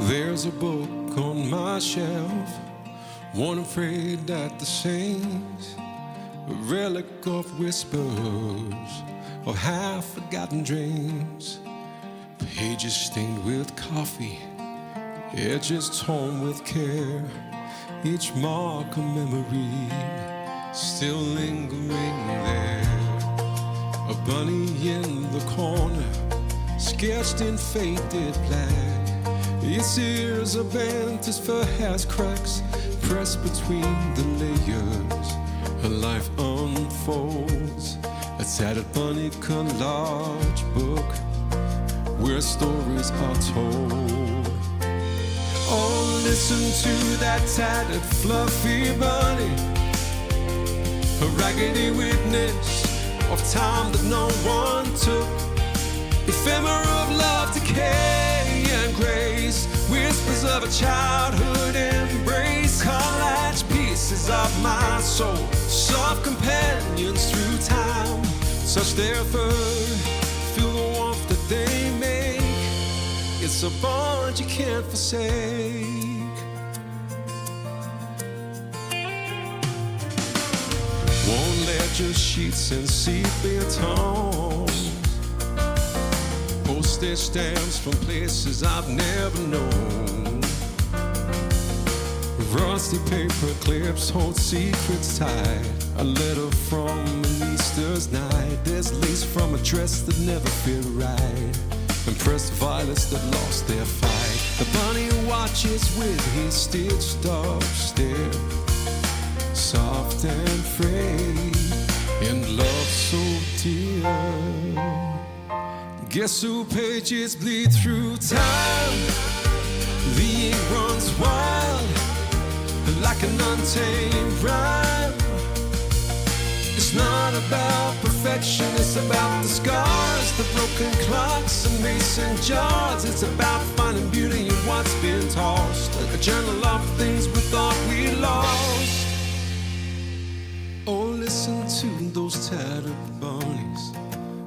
There's a book on my shelf, one afraid that the saints, a relic of whispers of half-forgotten dreams, pages stained with coffee, edges torn with care, each mark a memory still lingering there. A bunny in the corner, sketched in faded black, its ears are bent, its fur has cracks pressed between the layers. Her life unfolds, a tattered bunny collage book where stories are told. Oh, listen to that tattered, fluffy bunny, a raggedy witness of time that no one took. Ephemera of love, decay and grace, whispers of a childhood embrace. Collage pieces of my soul, soft companions through time. Touch their fur, feel the warmth that they make. It's a bond you can't forsake. Won't let your sheets and sepia tones, postage stamps from places I've never known. Rusty paper clips hold secrets tight, a letter from an Easter's night. There's lace from a dress that never fit right, and pressed violets that lost their fight. The bunny watches with his stitched up stare, soft and frayed, in love so dear. Guess who pages bleed through time? The ink runs wild like an untamed rhyme. It's not about perfection, it's about the scars, the broken clocks and mason jars. It's about finding beauty in what's been tossed, a journal of things we thought we lost. Oh, listen to those tattered bunnies,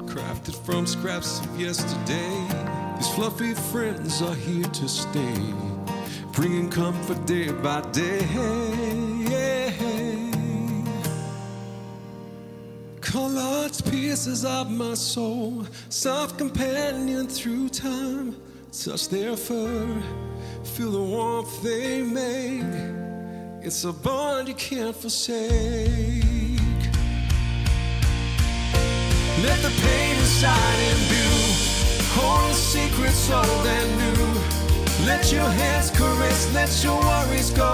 crafted from scraps of yesterday. These fluffy friends are here to stay, bringing comfort day by day. Collage pieces of my soul, soft companion through time. Touch their fur, feel the warmth they make. It's a bond you can't forsake. Let the pain inside imbue, hold secrets old and new. Let your hands caress, let your worries go.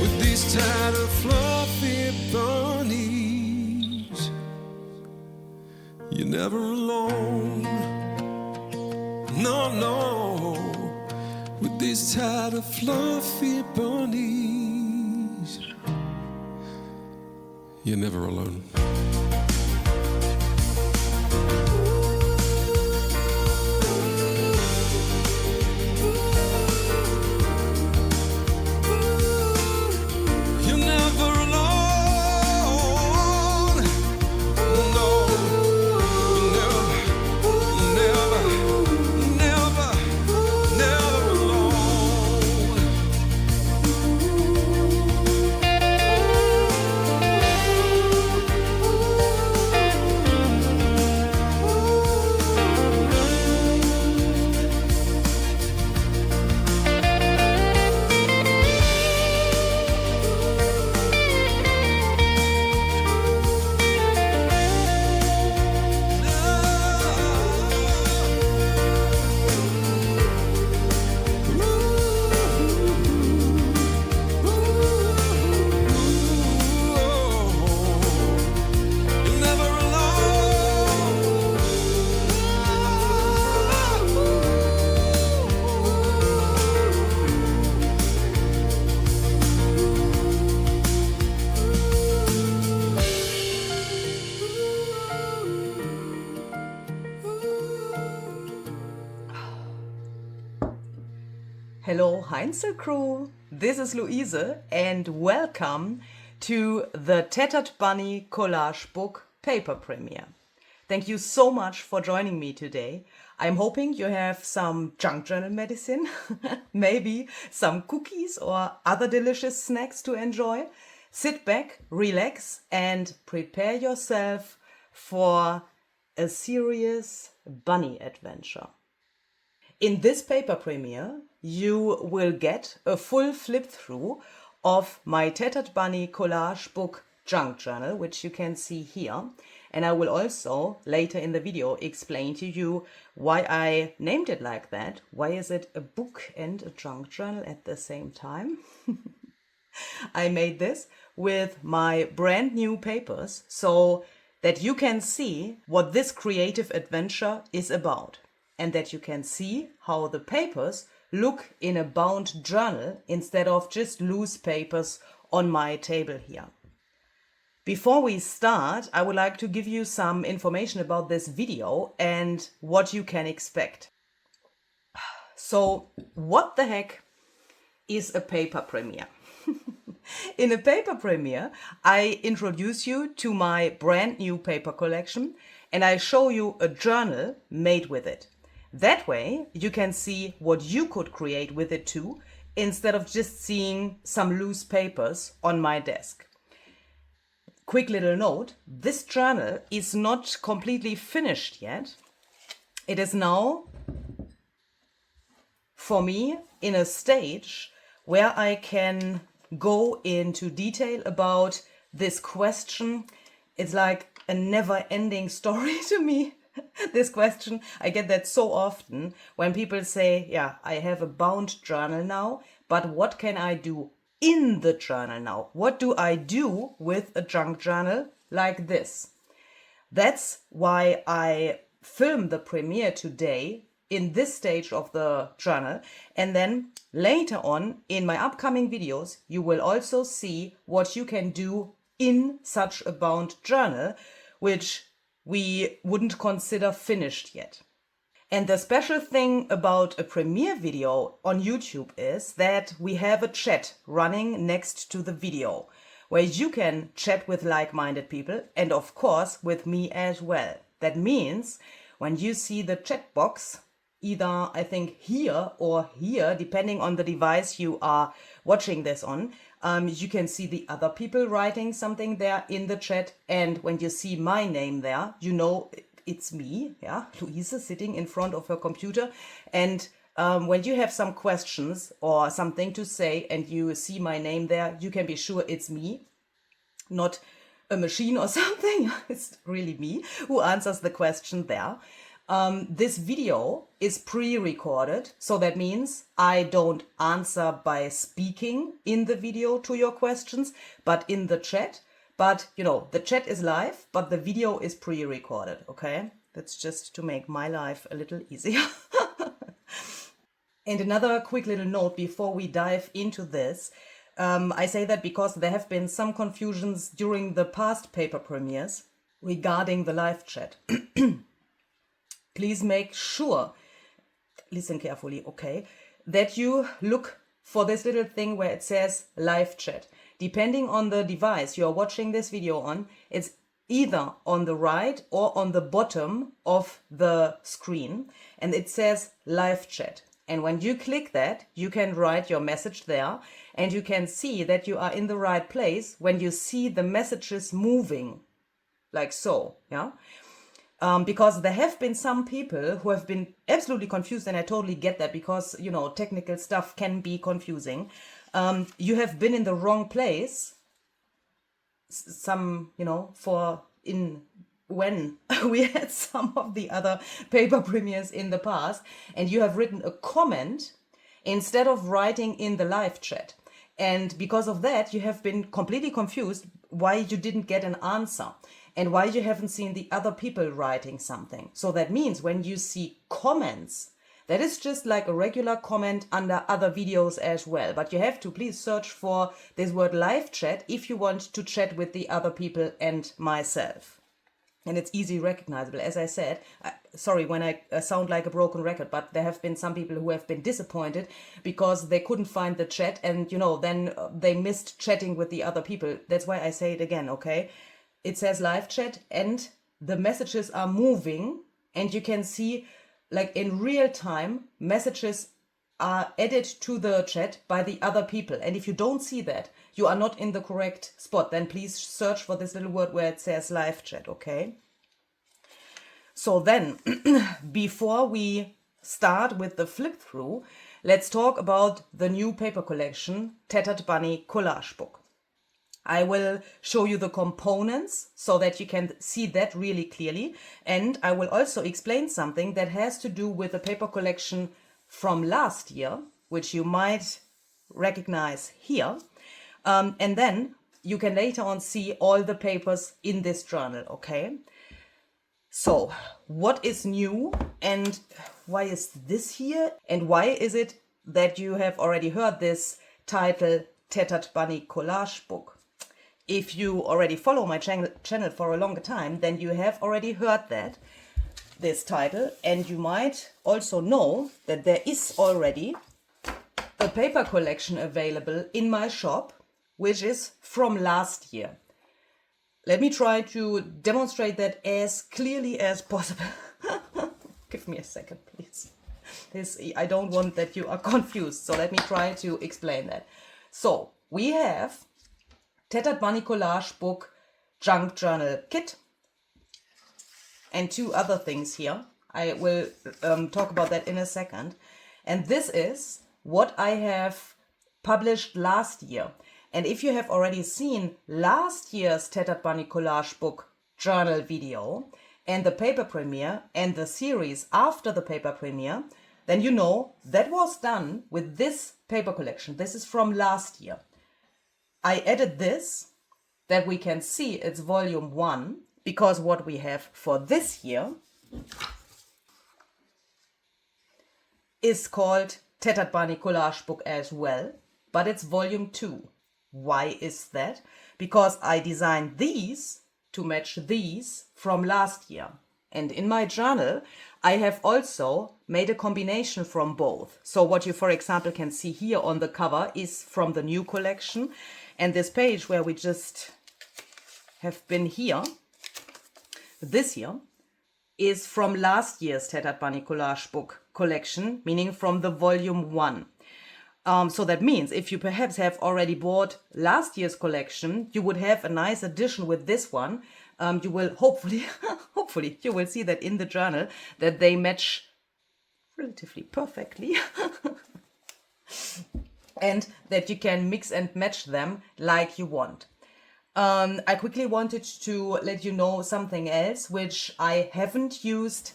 With these tattered, fluffy bunnies, you're never alone. No, no. With these tattered, fluffy bunnies, you're never alone. Hello Heinzel crew, this is Luise and welcome to the Tattered Bunny collage book paper premiere. Thank you so much for joining me today. I'm hoping you have some junk journal medicine, maybe some cookies or other delicious snacks to enjoy. Sit back, relax, and prepare yourself for a serious bunny adventure. In this paper premiere, you will get a full flip through of my Tattered Bunny collage book junk journal, which you can see here. And I will also later in the video explain to you why I named it like that. Why is it a book and a junk journal at the same time? I made this with my brand new papers so that you can see what this creative adventure is about, and that you can see how the papers look in a bound journal instead of just loose papers on my table here. Before we start, I would like to give you some information about this video and what you can expect. So, what the heck is a paper premiere? In a paper premiere, I introduce you to my brand new paper collection and I show you a journal made with it. That way, you can see what you could create with it too, instead of just seeing some loose papers on my desk. Quick little note, this journal is not completely finished yet. It is now, for me, in a stage where I can go into detail about this question. It's like a never-ending story to me. This question, I get that so often when people say, yeah, I have a bound journal now, but what can I do in the journal now? What do I do with a junk journal like this? That's why I film the premiere today in this stage of the journal, and then later on in my upcoming videos you will also see what you can do in such a bound journal, which we wouldn't consider finished yet. And the special thing about a premiere video on YouTube is that we have a chat running next to the video where you can chat with like-minded people and of course with me as well. That means when you see the chat box, either I think here or here, depending on the device you are watching this on, you can see the other people writing something there in the chat. And when you see my name there, you know it's me, yeah, Louise, sitting in front of her computer. And when you have some questions or something to say and you see my name there, you can be sure it's me, not a machine or something. It's really me who answers the question there. This video is pre-recorded, so that means I don't answer by speaking in the video to your questions, but in the chat. But, you know, the chat is live, but the video is pre-recorded, okay? That's just to make my life a little easier. And another quick little note before we dive into this. I say that because there have been some confusions during the past paper premieres regarding the live chat. Please make sure, listen carefully, okay, that you look for this little thing where it says live chat. Depending on the device you're watching this video on, it's either on the right or on the bottom of the screen, and it says live chat. And when you click that, you can write your message there, and you can see that you are in the right place when you see the messages moving, like so, yeah? Because there have been some people who have been absolutely confused, and I totally get that because, you know, technical stuff can be confusing. You have been in the wrong place. Some, you know, when we had some of the other paper premieres in the past, and you have written a comment instead of writing in the live chat. And because of that, you have been completely confused why you didn't get an answer and why you haven't seen the other people writing something. So that means when you see comments, that is just like a regular comment under other videos as well. But you have to please search for this word live chat if you want to chat with the other people and myself. And it's easy recognizable. As I said, sorry when I sound like a broken record, but there have been some people who have been disappointed because they couldn't find the chat, and, you know, then they missed chatting with the other people. That's why I say it again, okay? It says live chat, and the messages are moving, and you can see like in real time messages are added to the chat by the other people. And if you don't see that, you are not in the correct spot. Then please search for this little word where it says live chat, okay? So then, before we start with the flip through, let's talk about the new paper collection, Tattered Bunny Collage book. I will show you the components so that you can see that really clearly. And I will also explain something that has to do with the paper collection from last year, which you might recognize here. And then you can later on see all the papers in this journal, okay? So, what is new and why is this here? And why is it that you have already heard this title, Tattered Bunny Collage book? If you already follow my channel for a longer time, then you have already heard this title, and you might also know that there is already a paper collection available in my shop, which is from last year. Let me try to demonstrate that as clearly as possible. Give me a second, please. I don't want that you are confused, so let me try to explain that. So, we have Tattered Bunny Collage book junk journal kit and two other things here. I will talk about that in a second. And this is what I have published last year. And if you have already seen last year's Tattered Bunny Collage book journal video and the paper premiere and the series after the paper premiere, then you know that was done with this paper collection. This is from last year. I added this, that we can see it's volume 1, because what we have for this year is called Tattered Bunny Collage book as well, but it's volume 2. Why is that? Because I designed these to match these from last year. And in my journal, I have also made a combination from both. So what you, for example, can see here on the cover is from the new collection. And this page where we just have been here, this year, is from last year's Tattered Bunny Collage book collection, meaning from the volume 1. So that means if you perhaps have already bought last year's collection, you would have a nice addition with this one. You will hopefully, you will see that in the journal that they match relatively perfectly. And that you can mix and match them like you want. I quickly wanted to let you know something else, which I haven't used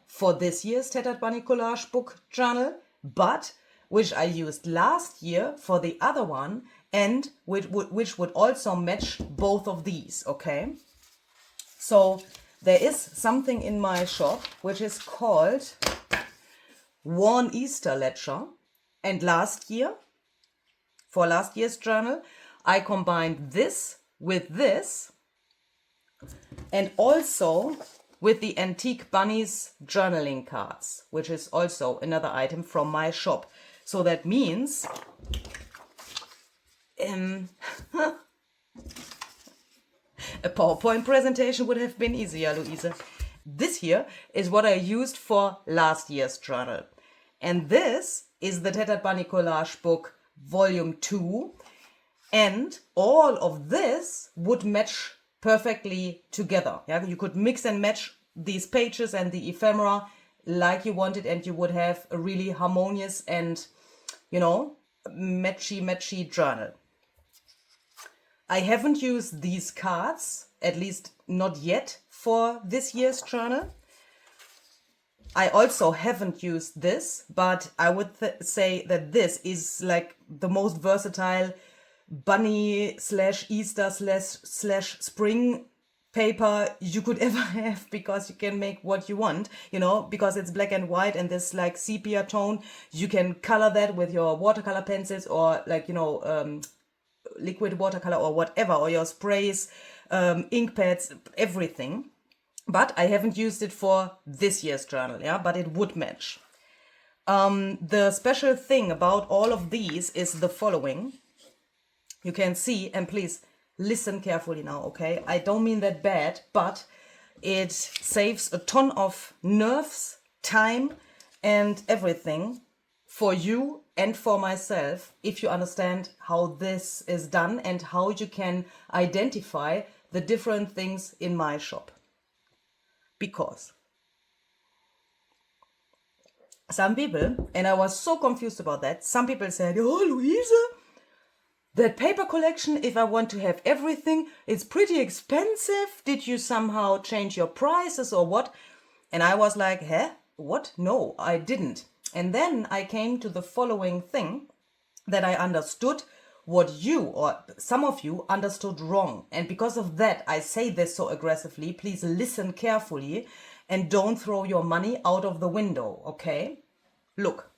for this year's Tattered Bunny Collage book journal, but which I used last year for the other one, and which would also match both of these, okay? So there is something in my shop which is called Worn Easter Ledger, and last year, for last year's journal, I combined this with this and also with the Antique Bunnies journaling cards, which is also another item from my shop. So that means a PowerPoint presentation would have been easier, Louise. This here is what I used for last year's journal. And this is the Tattered Bunny Collage book volume 2, and all of this would match perfectly together. Yeah, you could mix and match these pages and the ephemera like you wanted, and you would have a really harmonious and, you know, matchy journal. I haven't used these cards, at least not yet, for this year's journal. I also haven't used this, but I would say that this is like the most versatile bunny / Easter / spring paper you could ever have, because you can make what you want, you know, because it's black and white and this like sepia tone. You can color that with your watercolor pencils or like, you know, liquid watercolor or whatever, or your sprays, ink pads, everything. But I haven't used it for this year's journal, yeah, but it would match. The special thing about all of these is the following. You can see, and please listen carefully now, okay? I don't mean that bad, but It saves a ton of nerves, time, and everything for you and for myself if you understand how this is done and how you can identify the different things in my shop. Because some people, and I was so confused about that, some people said, oh, Louise, that paper collection, if I want to have everything, it's pretty expensive. Did you somehow change your prices or what? And I was like, huh? What? No, I didn't. And then I came to the following thing, that I understood what you or some of you understood wrong. And because of that, I say this so aggressively. Please listen carefully and don't throw your money out of the window, okay? Look.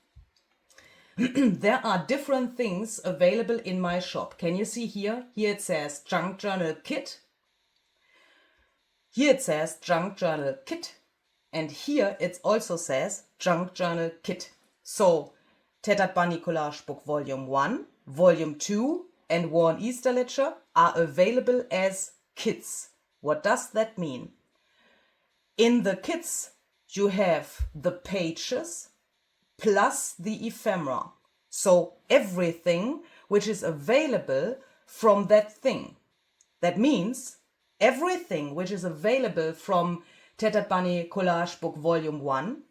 There are different things available in my shop. Can you see here? Here it says Junk Journal Kit. Here it says Junk Journal Kit. And here it also says Junk Journal Kit. So, Tattered Bunny Collage Book Volume 1, Volume 2 and Worn Easter Ledger are available as kits. What does that mean? In the kits, you have the pages plus the ephemera. So everything which is available from that thing. That means everything which is available from Tattered Bunny Collage Book Volume 1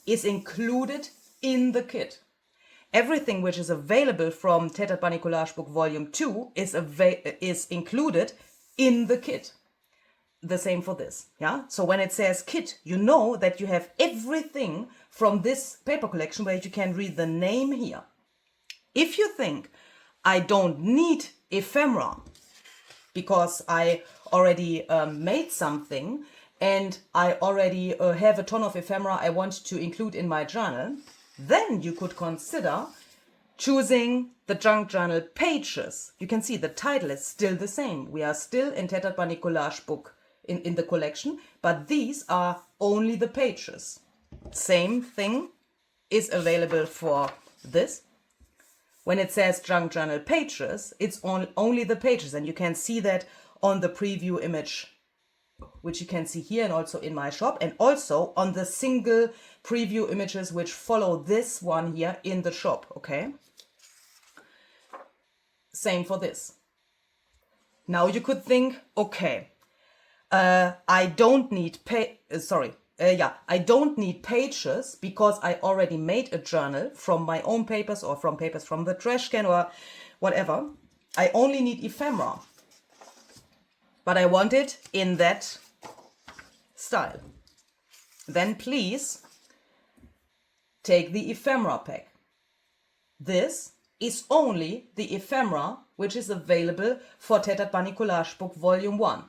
is included in the kit. Everything which is available from Tattered Bunny Collage Book Volume 2 is included in the kit. The same for this, yeah? So when it says kit, you know that you have everything from this paper collection where you can read the name here. If you think I don't need ephemera because I already made something and I already have a ton of ephemera I want to include in my journal, then you could consider choosing the Junk Journal pages. You can see the title is still the same. We are still in Tattered Bunny Collage Book in the collection, but these are only the pages. Same thing is available for this. When it says Junk Journal pages, it's only the pages, and you can see that on the preview image, which you can see here and also in my shop, and also on the single preview images which follow this one here in the shop, okay? Same for this. Now you could think, okay, I don't need I don't need pages because I already made a journal from my own papers or from papers from the trash can or whatever. I only need ephemera, but I want it in that style. Then please take the ephemera pack. This is only the ephemera which is available for Tattered Bunny Collage Book Volume 1.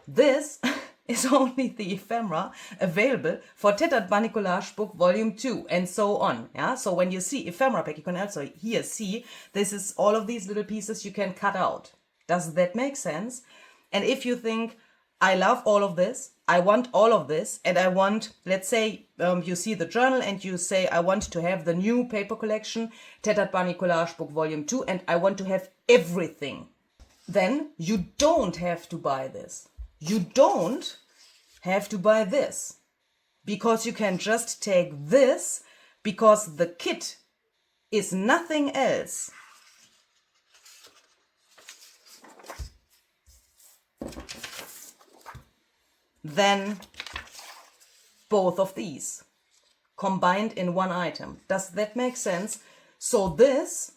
This is only the ephemera available for Tattered Bunny Collage Book Volume 2 and so on. Yeah. So when you see ephemera pack, you can also here see this is all of these little pieces you can cut out. Does that make sense? And if you think, I love all of this, I want all of this, and I want, let's say you see the journal and you say, I want to have the new paper collection, Tattered Bunny Collage Book Volume 2, and I want to have everything, then you don't have to buy this. You don't have to buy this because you can just take this because the kit is nothing else than both of these combined in one item. Does that make sense? So this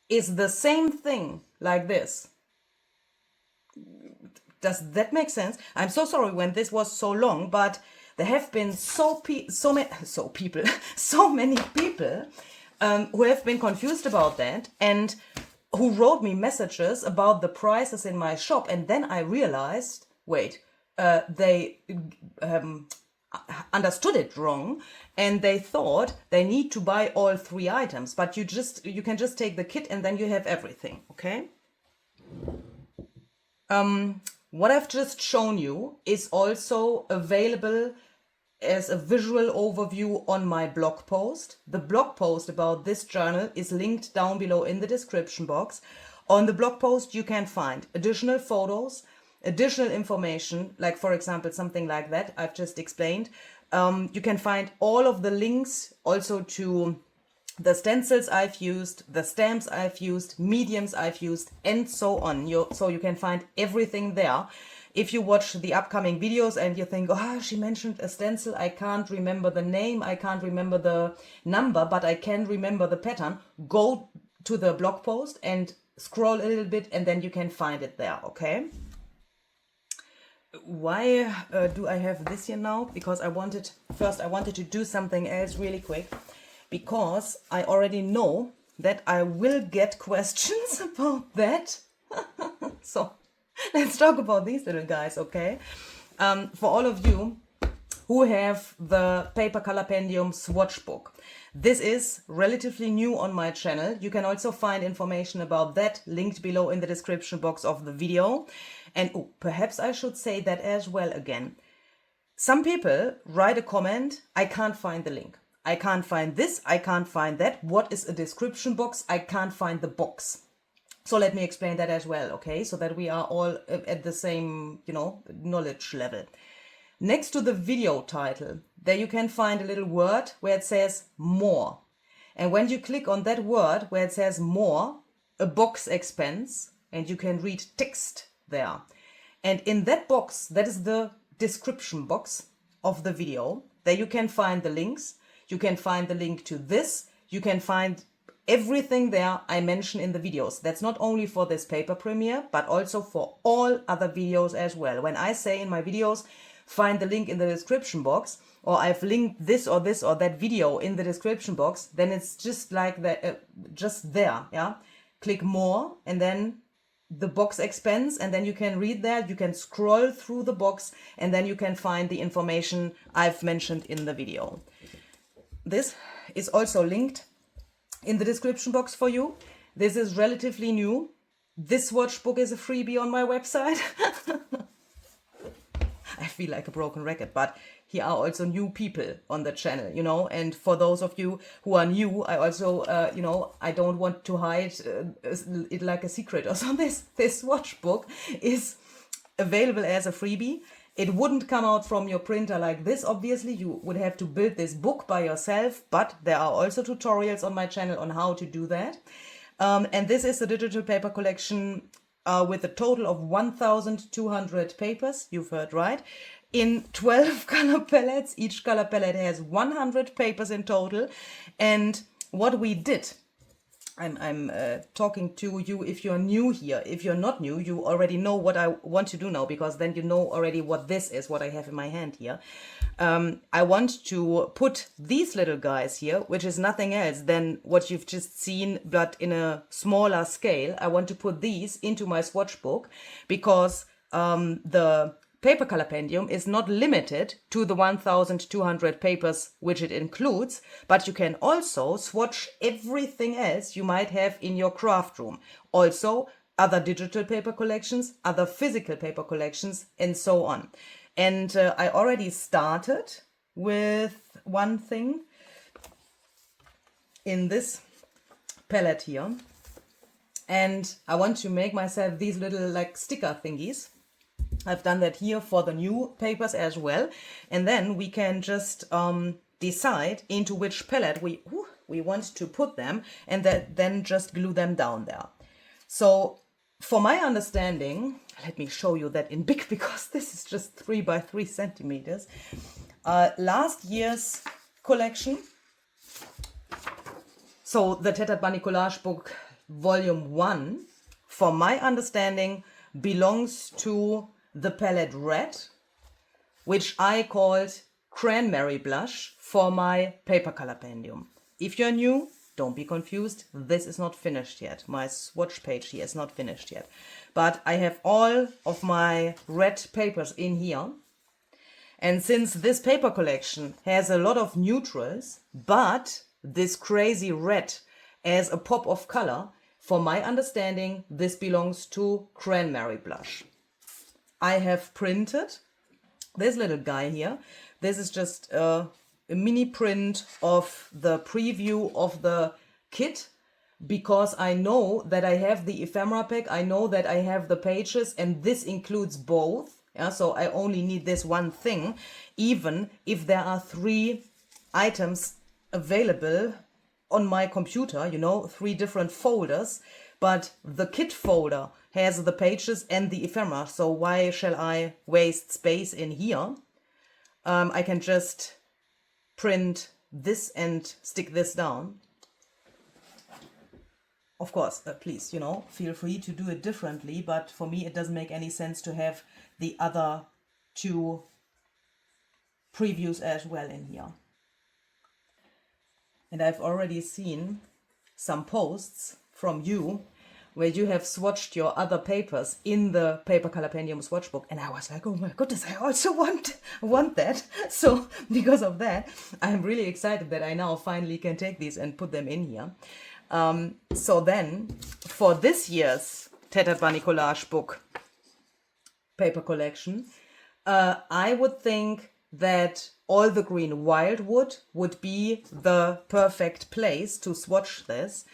is the same thing like this. Does that make sense? I'm so sorry when this was so long, but there have been so many people who have been confused about that and who wrote me messages about the prices in my shop, and then I realized, wait, they understood it wrong and they thought they need to buy all 3 items, but you can just take the kit and then you have everything, okay? What I've just shown you is also available as a visual overview on my blog post. The blog post about this journal is linked down below in the description box. On the blog post you can find additional photos additional information, like for example, something like that I've just explained. You can find all of the links also to the stencils I've used, the stamps I've used, mediums I've used, and so on. So you can find everything there. If you watch the upcoming videos and you think, oh, she mentioned a stencil, I can't remember the name, I can't remember the number, but I can remember the pattern, go to the blog post and scroll a little bit and then you can find it there, okay? Why do I have this here now? Because I wanted to do something else really quick, because I already know that I will get questions about that. So let's talk about these little guys, okay? For all of you who have the Paper Colopendium swatch book, this is relatively new on my channel. You can also find information about that linked below in the description box of the video. And perhaps I should say that as well again. Some people write a comment, I can't find the link. I can't find this, I can't find that. What is a description box? I can't find the box. So let me explain that as well, okay? So that we are all at the same, knowledge level. Next to the video title, there you can find a little word where it says more. And when you click on that word where it says more, a box expands and you can read text there. And in that box, that is the description box of the video. There you can find the links. You can find the link to this. You can find everything there I mention in the videos. That's not only for this paper premiere, but also for all other videos as well. When I say in my videos, find the link in the description box, or I've linked this or that video in the description box, then it's just like that, just there, yeah? Click more, and then the box expands, and then you can read that, you can scroll through the box, and then you can find the information I've mentioned in the video. This is also linked in the description box for you. This is relatively new. This swatch book is a freebie on my website. I feel like a broken record, but here are also new people on the channel, and for those of you who are new, I also, I don't want to hide it like a secret or something. This swatch book is available as a freebie. It wouldn't come out from your printer like this, obviously. You would have to build this book by yourself, but there are also tutorials on my channel on how to do that. And this is the digital paper collection with a total of 1,200 papers, you've heard right, in 12 color palettes. Each color palette has 100 papers in total. And what we did, I'm talking to you if you're new here. If you're not new, you already know what I want to do now, because then you know already what this is, what I have in my hand here. I want to put these little guys here, which is nothing else than what you've just seen, but in a smaller scale. I want to put these into my swatch book, because the Paper Colopendium is not limited to the 1,200 papers which it includes, but you can also swatch everything else you might have in your craft room. Also, other digital paper collections, other physical paper collections, and so on. And I already started with one thing in this palette here. And I want to make myself these little like sticker thingies. I've done that here for the new papers as well. And then we can just decide into which palette we want to put them, and then just glue them down there. So for my understanding, let me show you that in big, because this is just 3 by 3 centimeters. Last year's collection, so the Tattered Bunny Collage book volume 1, for my understanding, belongs to the palette Red, which I called Cranberry Blush for my Paper Colopendium. If you're new, don't be confused, this is not finished yet. My swatch page here is not finished yet. But I have all of my red papers in here. And since this paper collection has a lot of neutrals, but this crazy red as a pop of color, for my understanding, this belongs to Cranberry Blush. I have printed this little guy here. This is just a mini print of the preview of the kit because I know that I have the ephemera pack, I know that I have the pages, and this includes both. Yeah, so I only need this one thing, even if there are 3 items available on my computer, you know, 3 different folders, but the kit folder has the pages and the ephemera, so why shall I waste space in here? I can just print this and stick this down. Of course, please, you know, feel free to do it differently, but for me it doesn't make any sense to have the other 2 previews as well in here. And I've already seen some posts from you where you have swatched your other papers in the Paper Color Pendium swatchbook, and I was like, oh my goodness, I also want that. So because of that, I'm really excited that I now finally can take these and put them in here. So then, for this year's Tattered Bunny Collage book paper collection, I would think that all the green wildwood would be the perfect place to swatch this.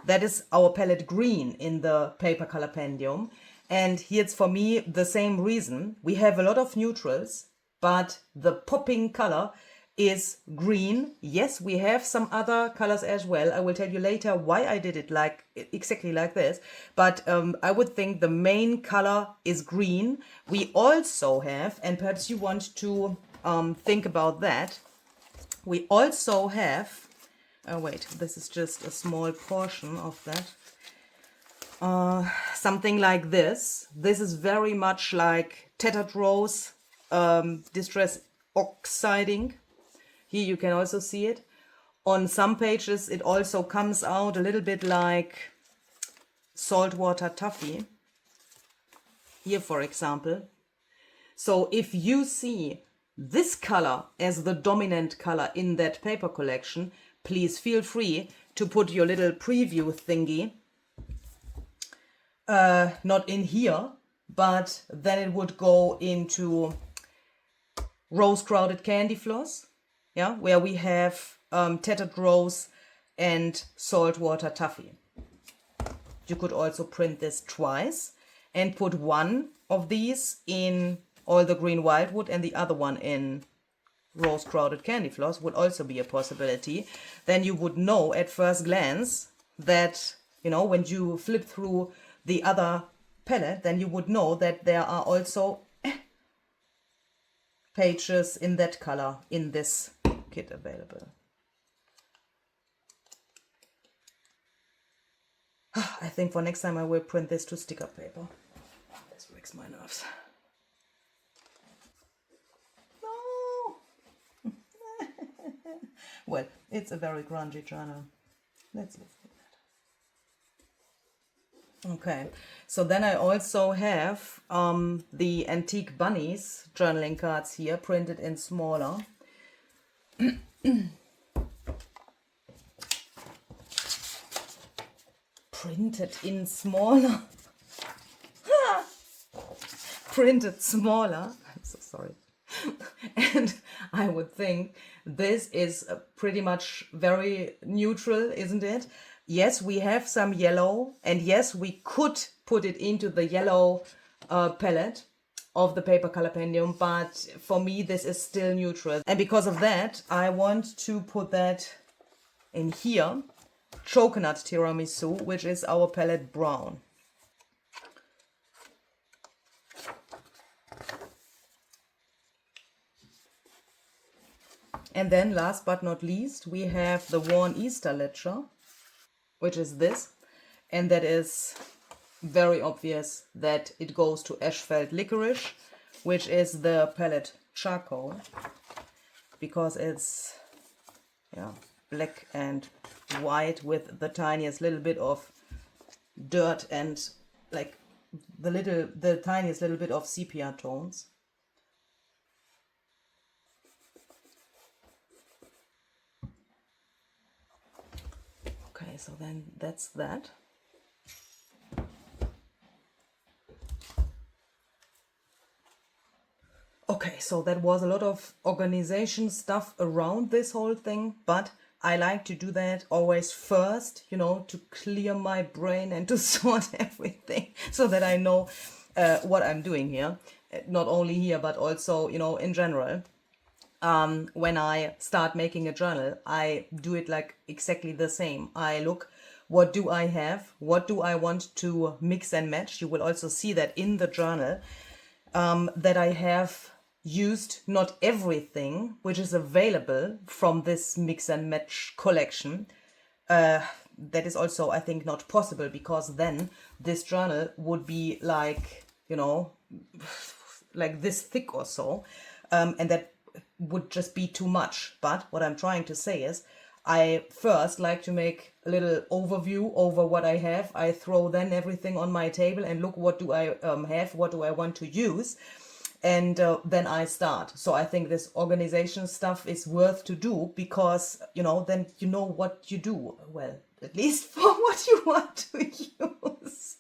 That is our palette green in the Paper Color Pendium. And here's for me the same reason. We have a lot of neutrals, but the popping color is green. Yes, we have some other colors as well. I will tell you later why I did it like exactly like this. But I would think the main color is green. We also have, and perhaps you want to think about that, we also have, oh wait, this is just a small portion of that. Something like this. This is very much like Tattered Rose Distress Oxiding. Here you can also see it. On some pages it also comes out a little bit like Saltwater Taffy. Here, for example. So if you see this color as the dominant color in that paper collection, please feel free to put your little preview thingy not in here, but then it would go into Rose Crowded Candy Floss, yeah, where we have Tattered Rose and Saltwater Taffy. You could also print this twice and put one of these in All the Green Wildwood and the other one in Rose Crowded Candy Floss would also be a possibility. Then you would know at first glance that, you know, when you flip through the other palette, then you would know that there are also pages in that color in this kit available. I think for next time I will print this to sticker paper. This wrecks my nerves. No! Well, it's a very grungy journal. Let's live with that. Okay, so then I also have the Antique Bunnies journaling cards here, printed in smaller. Printed in smaller. Printed smaller. I'm so sorry. And I would think this is pretty much very neutral, isn't it? Yes, we have some yellow, and yes, we could put it into the yellow palette of the Paper Color Pendium, but for me this is still neutral. And because of that, I want to put that in here. Coconut Tiramisu, which is our palette brown. And then last but not least, we have the Worn Easter Ledger, which is this. And that is very obvious that it goes to Ashfeld Licorice, which is the palette Charcoal, because it's, yeah, black and white with the tiniest little bit of dirt and like the tiniest little bit of sepia tones. Okay, so then that's that. Okay, so that was a lot of organization stuff around this whole thing, but I like to do that always first, you know, to clear my brain and to sort everything so that I know what I'm doing here. Not only here, but also, you know, in general. When I start making a journal, I do it like exactly the same. I look, what do I have? What do I want to mix and match? You will also see that in the journal that I have used not everything which is available from this mix and match collection. That is also, I think, not possible, because then this journal would be like, you know, like this thick or so, and that would just be too much. But what I'm trying to say is, I first like to make a little overview over what I have. I throw then everything on my table and look, what do I have, what do I want to use, and then I start. So I think this organization stuff is worth to do, because, you know, then you know what you do. Well, at least for what you want to use.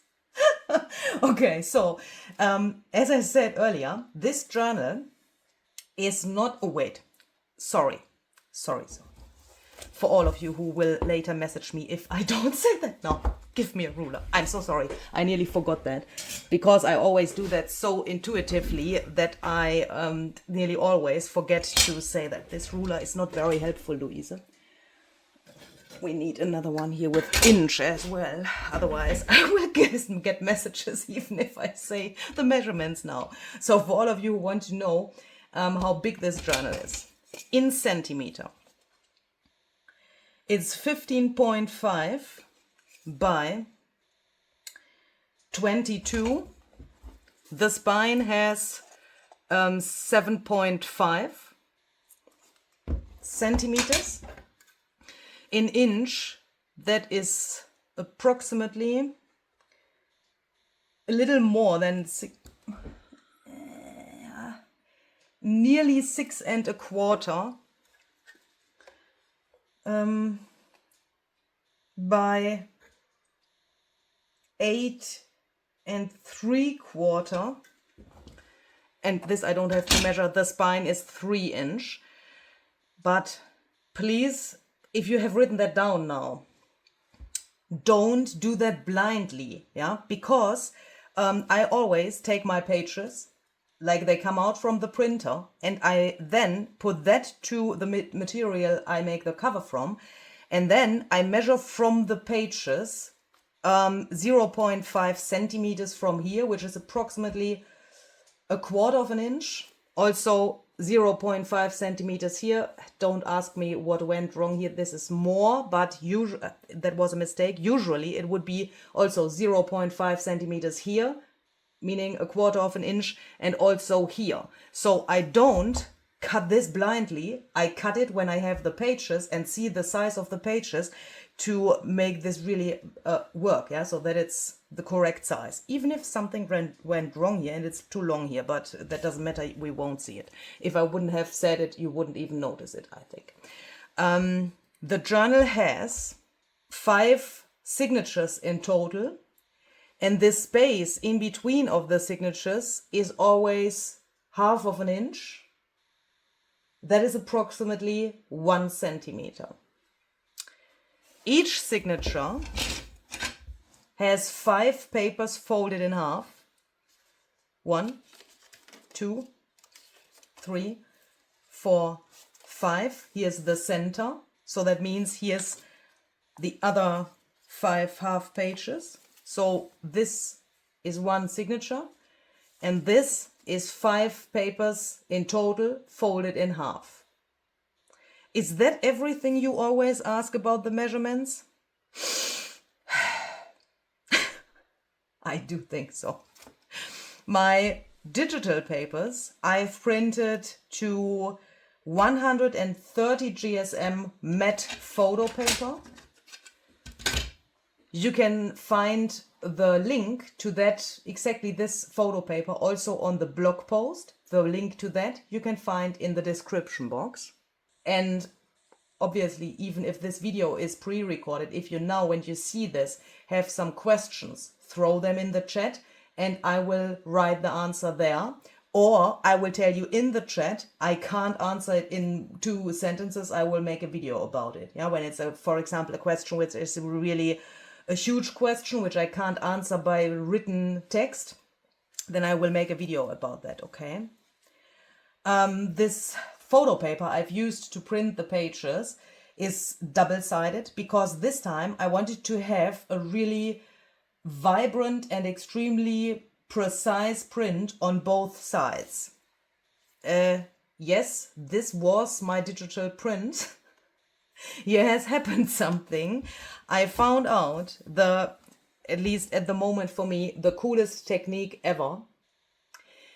Okay, so as I said earlier, this journal is not, oh wait, sorry. For all of you who will later message me if I don't say that now, give me a ruler. I'm so sorry, I nearly forgot that, because I always do that so intuitively that I nearly always forget to say that. This ruler is not very helpful, Louise. We need another one here with inch as well. Otherwise, I will get messages even if I say the measurements now. So for all of you who want to know how big this journal is, in centimeter, it's 15.5 by 22. The spine has 7.5 centimeters. In inch, that is approximately a little more than nearly 6.25 by 8.75, and this I don't have to measure. The spine is 3 inch, but please, if you have written that down now, don't do that blindly, yeah, because I always take my pages like they come out from the printer, and I then put that to the material I make the cover from, and then I measure from the pages 0.5 centimeters from here, which is approximately 1/4 inch. Also 0.5 centimeters here. Don't ask me what went wrong here. This is more, but that was a mistake. Usually it would be also 0.5 centimeters here, meaning 1/4 inch, and also here. So I don't cut this blindly. I cut it when I have the pages and see the size of the pages to make this really work, yeah, so that it's the correct size. Even if something went wrong here and it's too long here, but that doesn't matter, we won't see it. If I wouldn't have said it, you wouldn't even notice it, I think. The journal has 5 signatures in total, and this space in between of the signatures is always 1/2 inch. That is approximately 1 centimeter. Each signature has 5 papers folded in half. 1, 2, 3, 4, 5. Here's the center. So that means here's the other 5 half pages. So this is 1 signature, and this is 5 papers in total folded in half. Is that everything you always ask about the measurements? I do think so. My digital papers I've printed to 130 GSM matte photo paper. You can find the link to that, exactly this photo paper, also on the blog post. The link to that you can find in the description box. And obviously, even if this video is pre-recorded, if you now, when you see this, have some questions, throw them in the chat and I will write the answer there. Or I will tell you in the chat, I can't answer it in 2 sentences, I will make a video about it. Yeah, when it's, for example, a question which is really a huge question, which I can't answer by written text, then I will make a video about that, okay? This photo paper I've used to print the pages is double-sided because this time I wanted to have a really vibrant and extremely precise print on both sides. Yes, this was my digital print. Here has happened something. I found out at least at the moment for me, the coolest technique ever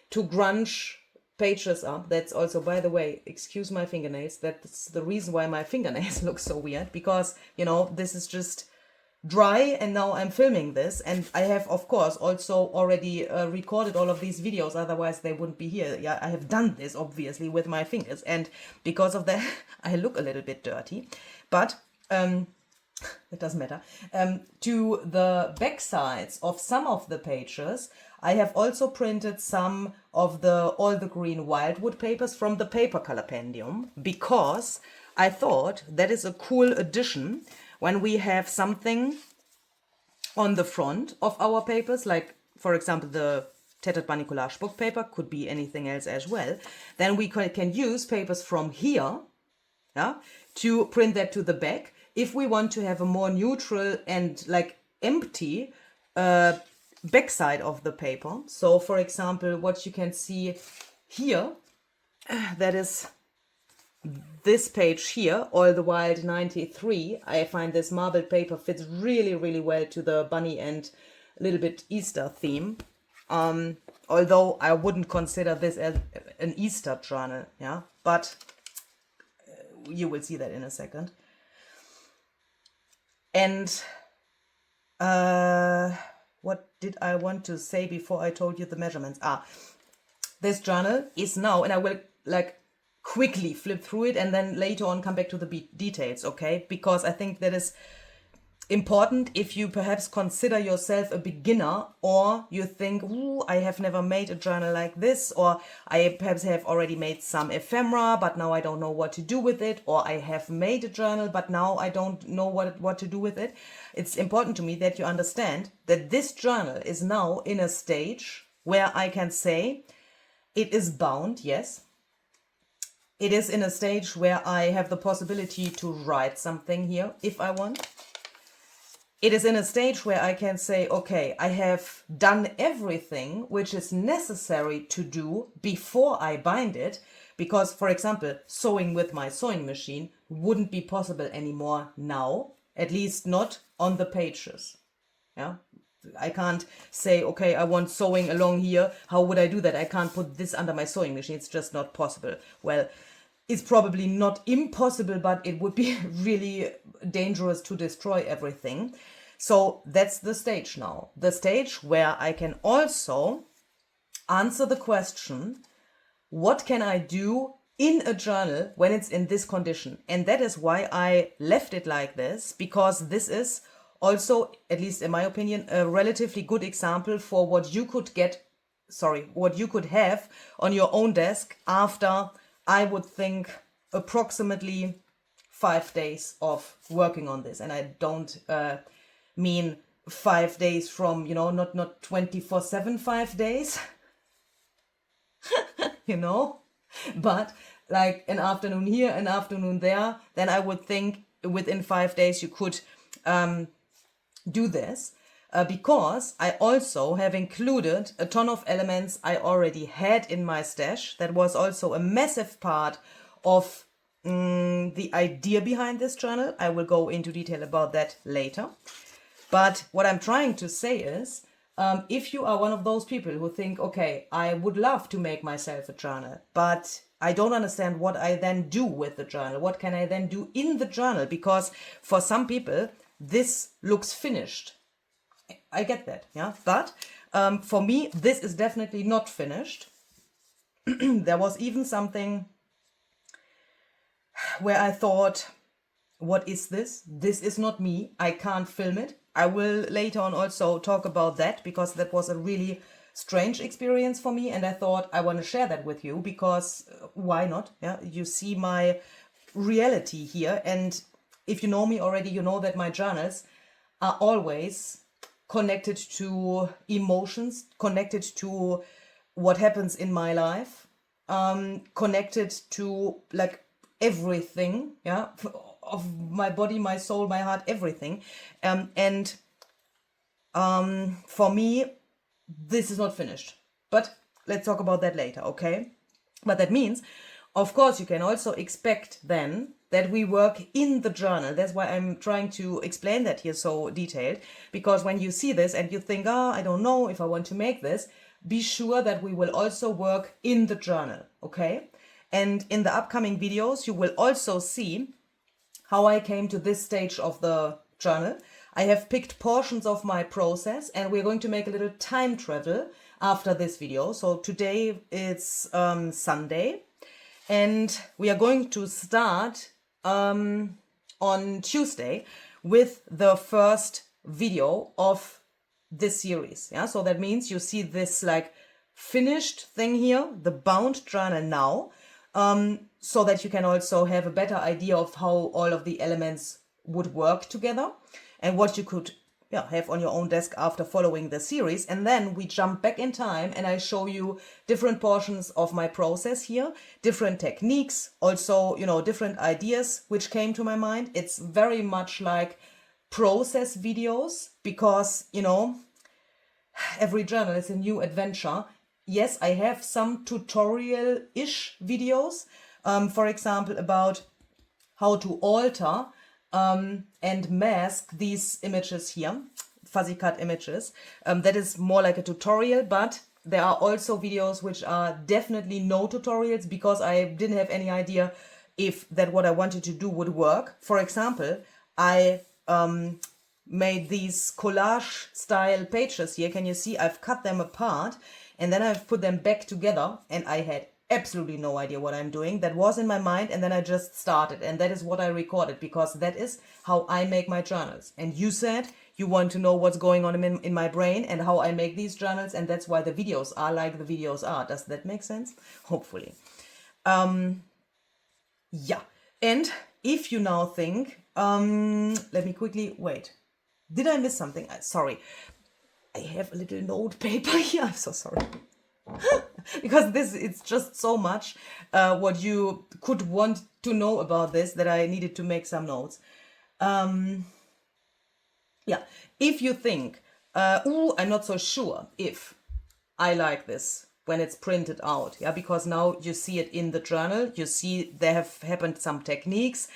to grunge pages up. That's also, by the way, excuse my fingernails, that's the reason why my fingernails look so weird, because, you know, this is just dry and now I'm filming this, and I have of course also already recorded all of these videos, otherwise they wouldn't be here. Yeah, I have done this obviously with my fingers, and because of that I look a little bit dirty, but it doesn't matter. To the back sides of some of the pages, I have also printed some of all the green wildwood papers from the paper colopendium, because I thought that is a cool addition when we have something on the front of our papers, like for example the Tattered Bunny Collage book paper, could be anything else as well. Then we can use papers from here, yeah, to print that to the back if we want to have a more neutral and like empty backside of the paper. So for example, what you can see here, that is this page here, All the Wild 93. I find this marbled paper fits really, really well to the bunny and a little bit Easter theme. Although I wouldn't consider this as an Easter journal, yeah, but you will see that in a second. And what did I want to say before I told you the measurements? This journal is now, and I will like quickly flip through it and then later on come back to the details, okay? Because I think that is important if you perhaps consider yourself a beginner, or you think, ooh, I have never made a journal like this, or I perhaps have already made some ephemera, but now I don't know what to do with it, or I have made a journal, but now I don't know what to do with it. It's important to me that you understand that this journal is now in a stage where I can say it is bound, yes. It is in a stage where I have the possibility to write something here if I want. It is in a stage where I can say, okay, I have done everything which is necessary to do before I bind it, because, for example, sewing with my sewing machine wouldn't be possible anymore now, at least not on the pages. Yeah, I can't say, okay, I want sewing along here. How would I do that? I can't put this under my sewing machine. It's just not possible. Well, it's probably not impossible, but it would be really dangerous to destroy everything. So that's the stage now. The stage where I can also answer the question, what can I do in a journal when it's in this condition? And that is why I left it like this, because this is also, at least in my opinion, a relatively good example for what you could what you could have on your own desk after, I would think, approximately 5 days of working on this. And I don't mean 5 days from, you know, not 24/7 5 days, you know, but like an afternoon here, an afternoon there. Then I would think within 5 days you could do this. Because I also have included a ton of elements I already had in my stash. That was also a massive part of the idea behind this journal. I will go into detail about that later. But what I'm trying to say is, if you are one of those people who think, okay, I would love to make myself a journal, but I don't understand what I then do with the journal. What can I then do in the journal? Because for some people, this looks finished. I get that, yeah. But for me, this is definitely not finished. There was even something where I thought, what is this? This is not me. I can't film it. I will later on also talk about that, because that was a really strange experience for me, and I thought I want to share that with you because why not? Yeah, you see my reality here, and if you know me already, you know that my journals are always connected to emotions, connected to what happens in my life, connected to like everything, yeah, of my body, my soul, my heart, everything. And for me, this is not finished. But let's talk about that later, okay? But that means, of course, you can also expect then that we work in the journal. That's why I'm trying to explain that here so detailed, because when you see this and you think, I don't know if I want to make this, be sure that we will also work in the journal, okay? And in the upcoming videos, you will also see how I came to this stage of the journal. I have picked portions of my process, and we're going to make a little time travel after this video. So today it's Sunday, and we are going to start on Tuesday with the first video of this series. Yeah, so that means you see this like finished thing here, the bound journal now, so that you can also have a better idea of how all of the elements would work together and what you could have on your own desk after following the series. And then we jump back in time and I show you different portions of my process here, different techniques, also, different ideas which came to my mind. It's very much like process videos because, every journal is a new adventure. Yes, I have some tutorial-ish videos, for example, about how to alter and mask these images here, fuzzy cut images. That is more like a tutorial, but there are also videos which are definitely no tutorials because I didn't have any idea if that what I wanted to do would work. For example, I made these collage style pages here. Can you see? I've cut them apart and then I've put them back together, and I had absolutely no idea what I'm doing. That was in my mind, and then I just started, and that is what I recorded because that is how I make my journals. And you said you want to know what's going on in my brain and how I make these journals, and that's why the videos are like the videos are. Does that make sense? Hopefully. Yeah. And if you now think, let me quickly wait. Did I miss something? Sorry. I have a little note paper here. I'm so sorry. Because it's just so much what you could want to know about this that I needed to make some notes. If you think, I'm not so sure if I like this when it's printed out, because now you see it in the journal, you see there have happened some techniques,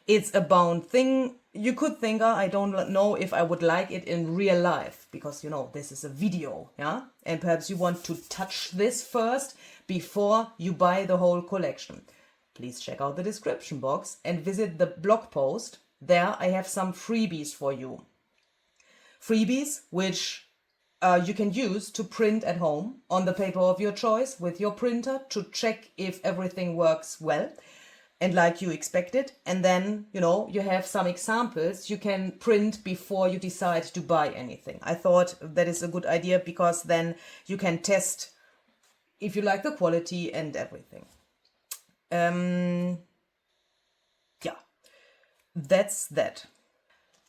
it's a bound thing. You could think, I don't know if I would like it in real life because, this is a video, and perhaps you want to touch this first before you buy the whole collection. Please check out the description box and visit the blog post. There I have some freebies for you. Freebies which you can use to print at home on the paper of your choice with your printer to check if everything works well and like you expected. And then, you have some examples you can print before you decide to buy anything. I thought that is a good idea because then you can test if you like the quality and everything. That's that.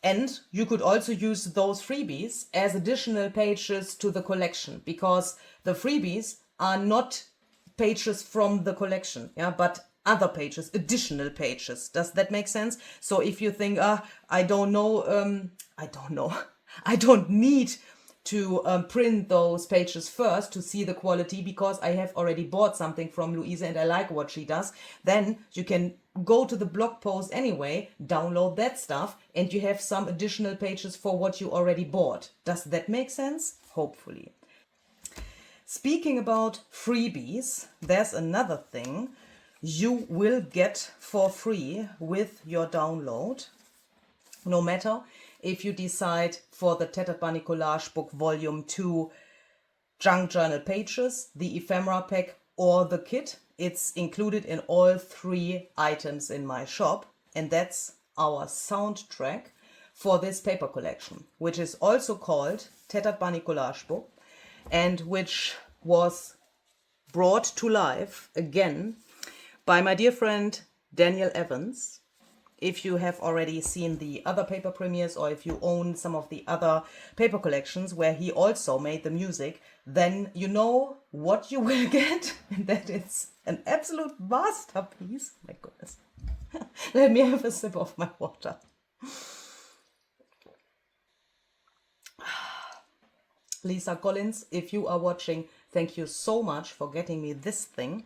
And you could also use those freebies as additional pages to the collection because the freebies are not pages from the collection, but other pages, additional pages. Does that make sense? So if you think, I don't need to print those pages first to see the quality because I have already bought something from Louise and I like what she does, then you can go to the blog post anyway, download that stuff, and you have some additional pages for what you already bought. Does that make sense? Hopefully. Speaking about freebies, there's another thing you will get for free with your download, no matter if you decide for the Tattered Bunny Collage Book Volume 2 Junk Journal Pages, the Ephemera Pack, or the kit. It's included in all 3 items in my shop, and that's our soundtrack for this paper collection, which is also called Tattered Bunny Collage Book. and which was brought to life again by my dear friend Daniel Evans. If you have already seen the other paper premieres, or if you own some of the other paper collections where he also made the music, then you know what you will get, and that it's an absolute masterpiece. My goodness. Let me have a sip of my water. Lisa Collins, if you are watching, thank you so much for getting me this thing.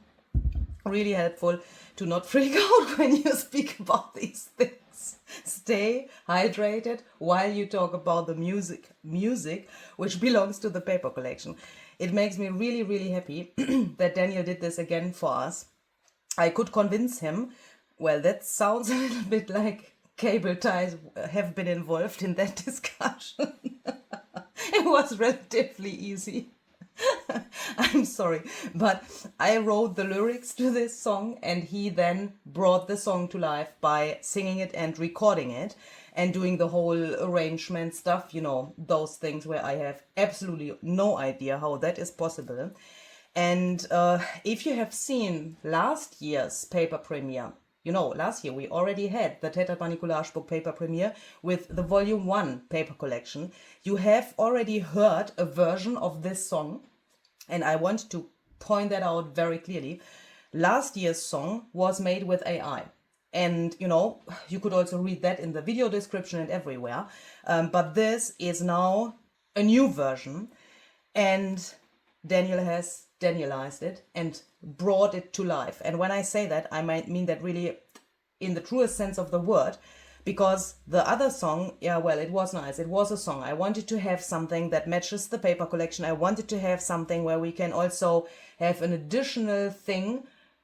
Really helpful to not freak out when you speak about these things. Stay hydrated while you talk about the music which belongs to the paper collection. It makes me really, really happy that Daniel did this again for us. I could convince him. Well, that sounds a little bit like cable ties have been involved in that discussion. It was relatively easy. I'm sorry, but I wrote the lyrics to this song, and he then brought the song to life by singing it and recording it and doing the whole arrangement stuff, you know, those things where I have absolutely no idea how that is possible. And if you have seen last year's paper premiere, you know, last year we already had the Tattered Collage book paper premiere with the volume 1 paper collection. You have already heard a version of this song, and I want to point that out very clearly. Last year's song was made with AI. And, you know, you could also read that in the video description and everywhere. But this is now a new version, and Daniel has Danielized it and brought it to life. And when I say that, I might mean that really in the truest sense of the word, because the other song, yeah, well, it was nice. It was a song. I wanted to have something that matches the paper collection. I wanted to have something where we can also have an additional thing,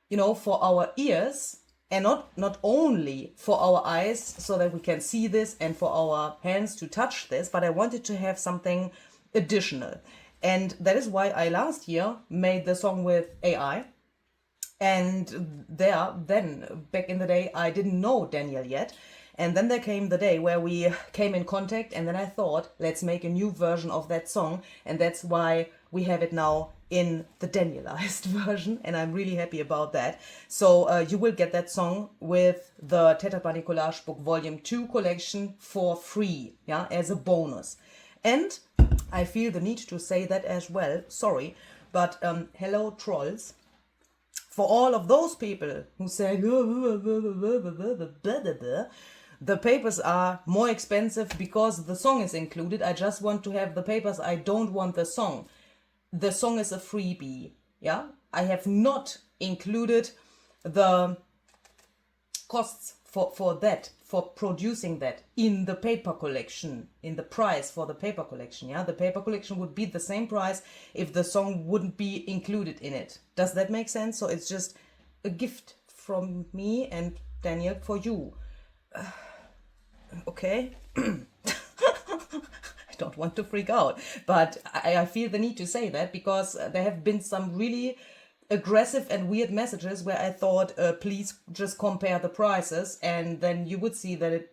you know, for our ears, and not only for our eyes so that we can see this and for our hands to touch this, but I wanted to have something additional. And that is why I last year made the song with AI. And then back in the day, I didn't know Daniel yet. And then there came the day where we came in contact, and then I thought, let's make a new version of that song. And that's why we have it now in the Danielized version. And I'm really happy about that. So you will get that song with the Tattered Collage book volume 2 collection for free, yeah, as a bonus. And I feel the need to say that as well, sorry, but hello trolls. For all of those people who say the papers are more expensive because the song is included, I just want to have the papers, I don't want the song. The song is a freebie, yeah? I have not included the costs for that, for producing that in the paper collection, in the price for the paper collection, yeah? The paper collection would be the same price if the song wouldn't be included in it. Does that make sense? So it's just a gift from me and Daniel for you. Okay? I don't want to freak out, but I feel the need to say that because there have been some really aggressive and weird messages where I thought, please just compare the prices, and then you would see that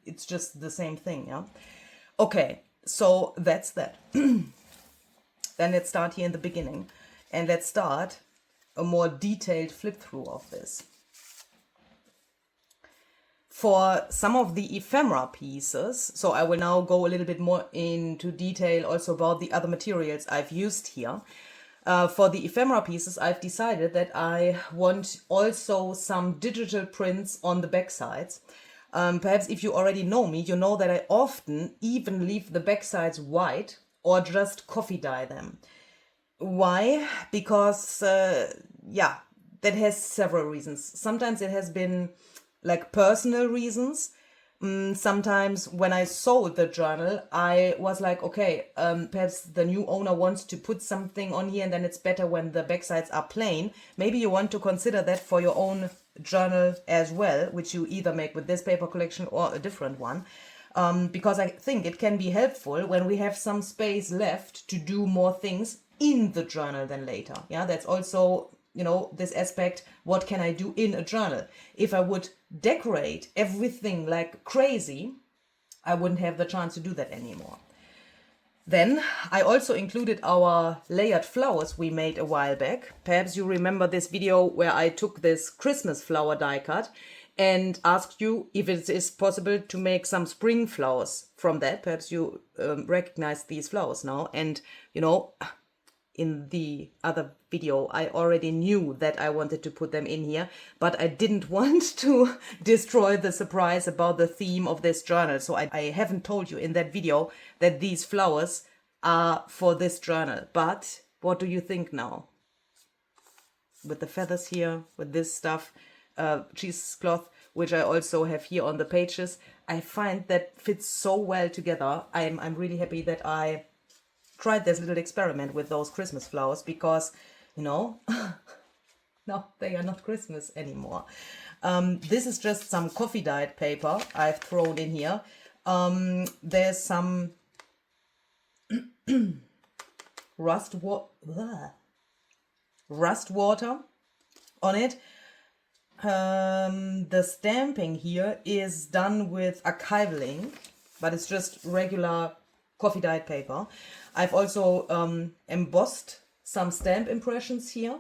it's just the same thing, yeah? Okay, so that's that. Then let's start here in the beginning, and let's start a more detailed flip through of this. For some of the ephemera pieces, so I will now go a little bit more into detail also about the other materials I've used here. For the ephemera pieces, I've decided that I want also some digital prints on the back sides. Perhaps if you already know me, you know that I often even leave the back sides white or just coffee dye them. Why? Because, yeah, that has several reasons. Sometimes it has been like personal reasons. Sometimes when I sold the journal, I was like, okay, perhaps the new owner wants to put something on here, and then it's better when the backsides are plain. Maybe you want to consider that for your own journal as well, which you either make with this paper collection or a different one. Because I think it can be helpful when we have some space left to do more things in the journal than later. Yeah, that's also, you know, this aspect, what can I do in a journal? If I would decorate everything like crazy, I wouldn't have the chance to do that anymore. Then I also included our layered flowers we made a while back. Perhaps you remember this video where I took this Christmas flower die cut and asked you if it is possible to make some spring flowers from that. Perhaps you recognize these flowers now. And, you know, in the other video, I already knew that I wanted to put them in here, but I didn't want to destroy the surprise about the theme of this journal. So I haven't told you in that video that these flowers are for this journal. But what do you think now? With the feathers here, with this stuff, cheesecloth, which I also have here on the pages, I find that fits so well together. I'm really happy that I tried this little experiment with those Christmas flowers because, you know, no, they are not Christmas anymore. This is just some coffee dyed paper I've thrown in here. There's some rust water on it. The stamping here is done with archival ink, but it's just regular coffee dyed paper. I've also embossed some stamp impressions here.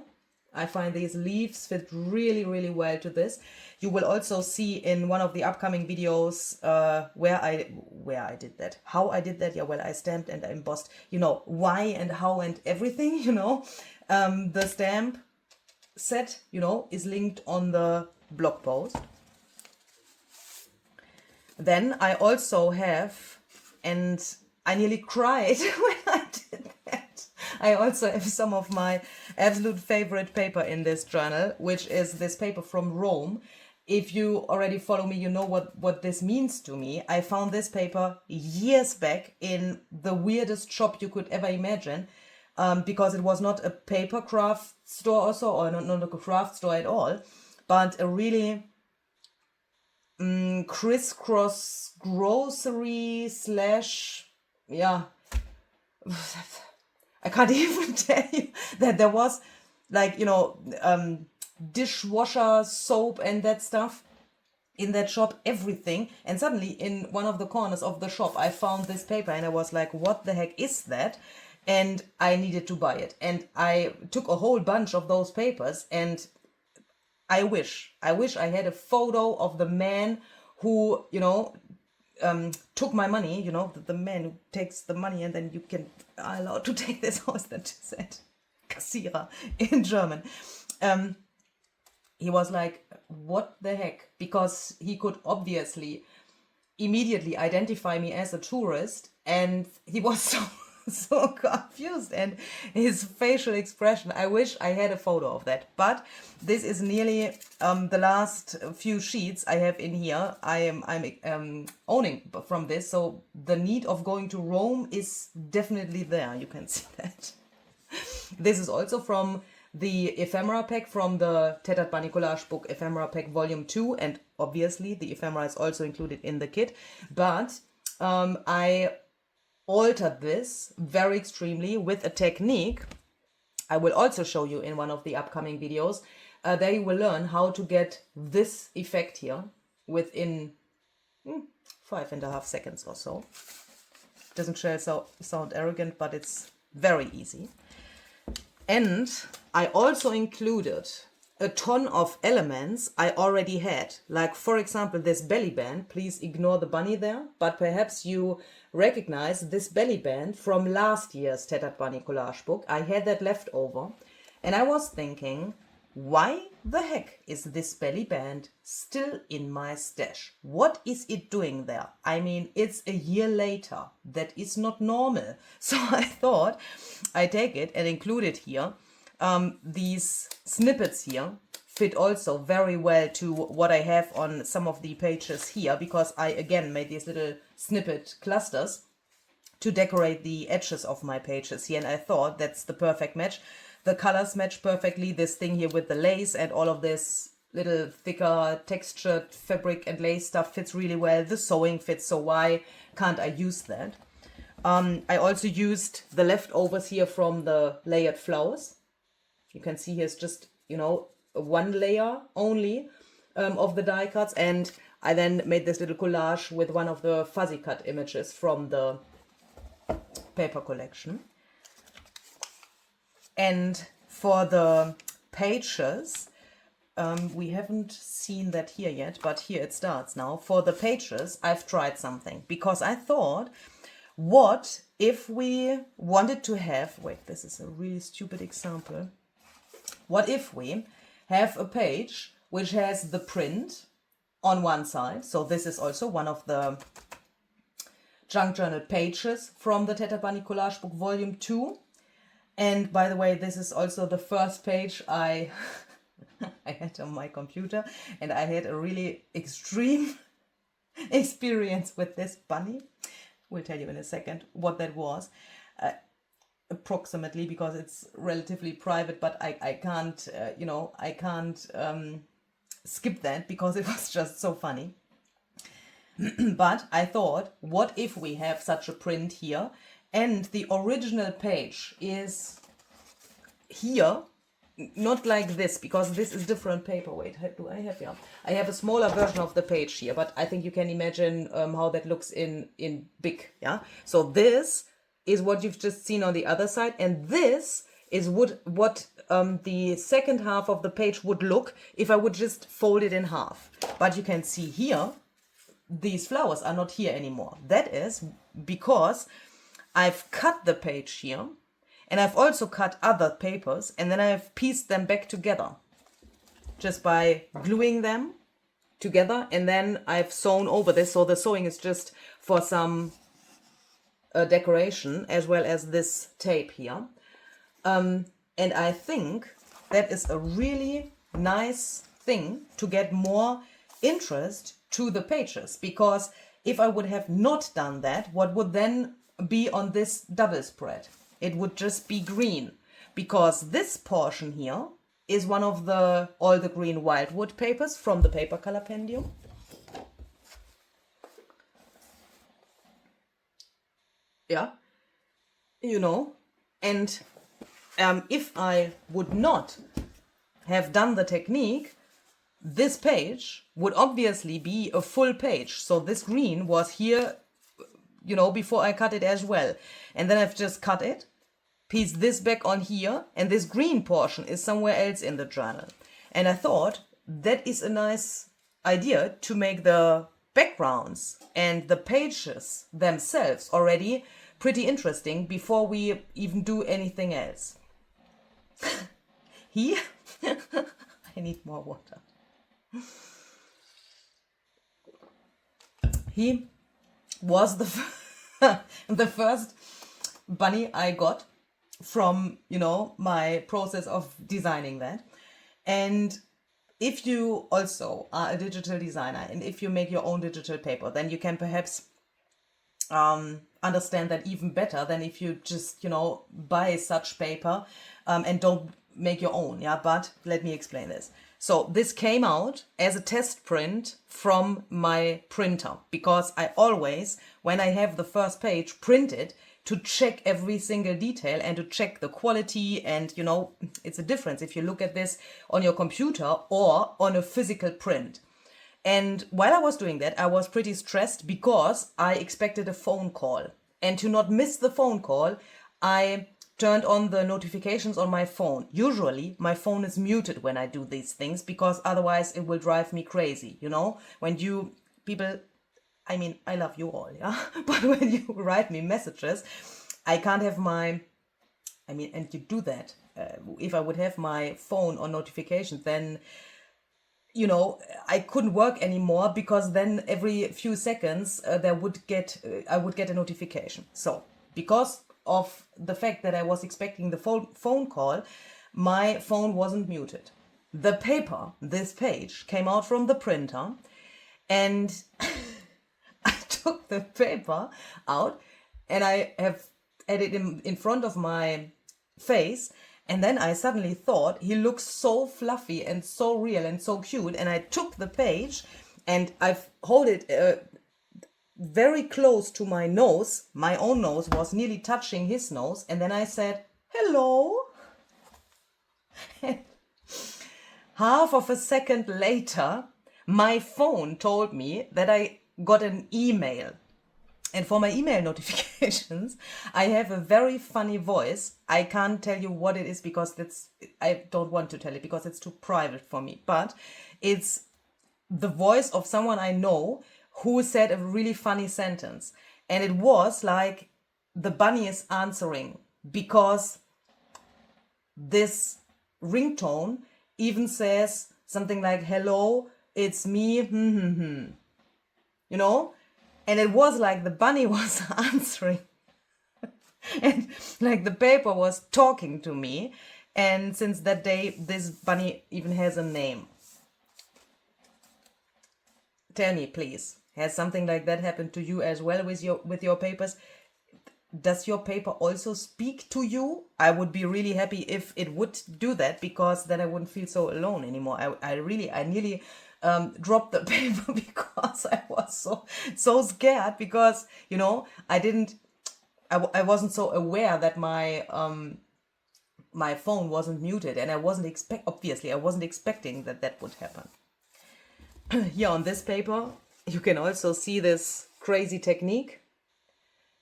I find these leaves fit really, really well to this. You will also see in one of the upcoming videos where I did that, how I did that. Yeah, well, I stamped and I embossed, you know, why and how and everything, you know. The stamp set, you know, is linked on the blog post. Then I also have, and I nearly cried when I did that, I also have some of my absolute favorite paper in this journal, which is this paper from Rome. If you already follow me, you know what this means to me. I found this paper years back in the weirdest shop you could ever imagine, because it was not a paper craft store also, or not a craft store at all, but a really crisscross grocery slash, yeah, I can't even tell you that there was, like, you know, dishwasher soap and that stuff in that shop, everything. And suddenly in one of the corners of the shop I found this paper and I was like, what the heck is that? And I needed to buy it, and I took a whole bunch of those papers, and I wish I had a photo of the man who, you know, took my money, you know, the man who takes the money and then you can are allowed to take this. How is that said? Kassierer in German. He was like, what the heck? Because he could obviously immediately identify me as a tourist, and he was so confused, and his facial expression, I wish I had a photo of that. But this is nearly the last few sheets I have in here. I'm owning from this, so the need of going to Rome is definitely there. You can see that. This is also from the ephemera pack from the Tattered Bunny Collage book, Ephemera Pack Volume 2, and obviously the ephemera is also included in the kit. But I altered this very extremely with a technique I will also show you in one of the upcoming videos. There you will learn how to get this effect here within 5.5 seconds or so. Doesn't sound arrogant, but it's very easy. And I also included a ton of elements I already had, like for example this belly band. Please ignore the bunny there, but perhaps you recognize this belly band from last year's Tattered Bunny Collage book. I had that left over, and I was thinking, why the heck is this belly band still in my stash? What is it doing there? I mean, it's a year later. That is not normal. So I thought I take it and include it here. These snippets here fit also very well to what I have on some of the pages here, because I again made these little snippet clusters to decorate the edges of my pages here, and I thought that's the perfect match. The colors match perfectly. This thing here with the lace and all of this little thicker textured fabric and lace stuff fits really well. The sewing fits, so why can't I use that? I also used the leftovers here from the layered flowers. You can see here's just, you know, one layer only of the die cuts, and I then made this little collage with one of the fuzzy cut images from the paper collection. And for the pages, we haven't seen that here yet, but here it starts now. For the pages, I've tried something because I thought, what if we wanted to have, wait, this is a really stupid example. What if we have a page which has the print on one side? So this is also one of the junk journal pages from the Tattered Bunny Collage book volume 2. And by the way, this is also the first page I had on my computer, and I had a really extreme experience with this bunny. We'll tell you in a second what that was, approximately, because it's relatively private, but I can't, I can't skip that because it was just so funny. But I thought, what if we have such a print here and the original page is here, not like this, because this is different paper. Wait, do I have, yeah, I have a smaller version of the page here, but I think you can imagine how that looks in big, yeah. So this is what you've just seen on the other side, and this is what the second half of the page would look if I would just fold it in half. But you can see here, these flowers are not here anymore. That is because I've cut the page here, and I've also cut other papers, and then I've pieced them back together just by gluing them together, and then I've sewn over this. So the sewing is just for some decoration, as well as this tape here. And I think that is a really nice thing to get more interest to the pages, because if I would have not done that, what would then be on this double spread? It would just be green, because this portion here is one of the all the green wildwood papers from the paper color pendium. Yeah, you know, and if I would not have done the technique, this page would obviously be a full page. So this green was here, you know, before I cut it as well. And then I've just cut it, pieced this back on here, and this green portion is somewhere else in the journal. And I thought that is a nice idea to make the backgrounds and the pages themselves already pretty interesting before we even do anything else. Here, I need more water. He was the first bunny I got from, you know, my process of designing that. And if you also are a digital designer, and if you make your own digital paper, then you can perhaps understand that even better than if you just, you know, buy such paper and don't make your own. Yeah, but let me explain this. So this came out as a test print from my printer, because I always, when I have the first page, print it to check every single detail and to check the quality. And, you know, it's a difference if you look at this on your computer or on a physical print. And while I was doing that, I was pretty stressed because I expected a phone call. And to not miss the phone call, I turned on the notifications on my phone. Usually my phone is muted when I do these things, because otherwise it will drive me crazy, you know? When you people, I mean, I love you all, yeah? But when you write me messages, I can't have my, I mean, and you do that. If I would have my phone on notifications, then, you know, I couldn't work anymore, because then every few seconds I would get a notification. So because of the fact that I was expecting the phone call, my phone wasn't muted. The paper, this page, came out from the printer, and I took the paper out and I have had it in front of my face, and then I suddenly thought, he looks so fluffy and so real and so cute, and I took the page and I've hold it very close to my nose. My own nose was nearly touching his nose, and then I said, hello. Half of a second later, my phone told me that I got an email. And for my email notifications, I have a very funny voice. I can't tell you what it is because I don't want to tell it because it's too private for me. But it's the voice of someone I know who said a really funny sentence. And it was like the bunny is answering, because this ringtone even says something like, hello, it's me, you know? And it was like the bunny was answering. And like the paper was talking to me. And since that day, this bunny even has a name. Tell me, please, has something like that happened to you as well with your papers? Does your paper also speak to you? I would be really happy if it would do that, because then I wouldn't feel so alone anymore. I nearly dropped the paper because I was so scared, because, you know, I wasn't so aware that my my phone wasn't muted, and I wasn't expecting that would happen. Here on this paper, you can also see this crazy technique.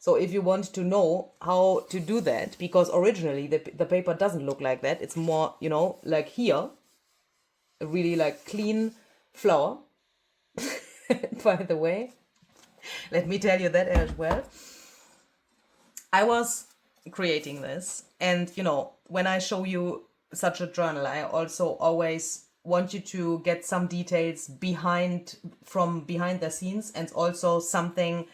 So if you want to know how to do that, because originally the paper doesn't look like that, it's more, you know, like here, a really like clean flower. By the way, let me tell you that as well. I was creating this, and you know, when I show you such a journal, I also always want you to get some details from behind the scenes, and also something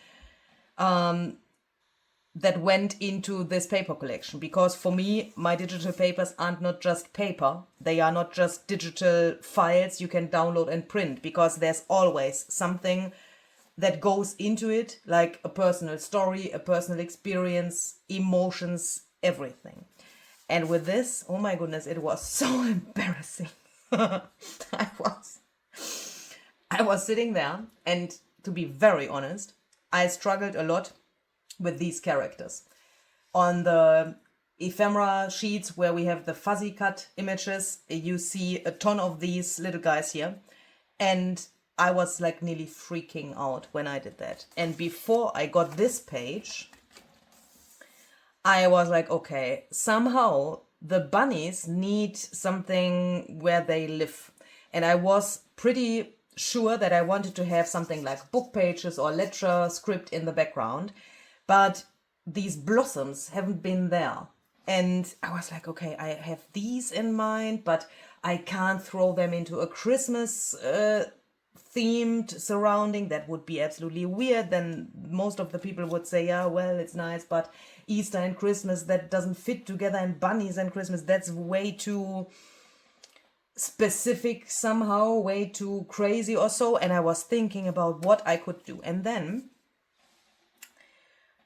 that went into this paper collection. Because for me, my digital papers aren't not just paper, they are not just digital files you can download and print, because there's always something that goes into it, like a personal story, a personal experience, emotions, everything. And with this, oh my goodness, it was so embarrassing. I was sitting there, and to be very honest, I struggled a lot with these characters. On the ephemera sheets where we have the fuzzy cut images, you see a ton of these little guys here. And I was like nearly freaking out when I did that. And before I got this page, I was like, okay, somehow the bunnies need something where they live. And I was pretty sure that I wanted to have something like book pages or lecture script in the background. But these blossoms haven't been there. And I was like, okay, I have these in mind, but I can't throw them into a Christmas themed surrounding. That would be absolutely weird. Then most of the people would say, yeah, well, it's nice, but Easter and Christmas, that doesn't fit together, and bunnies and Christmas, that's way too specific somehow, way too crazy or so. And I was thinking about what I could do. And then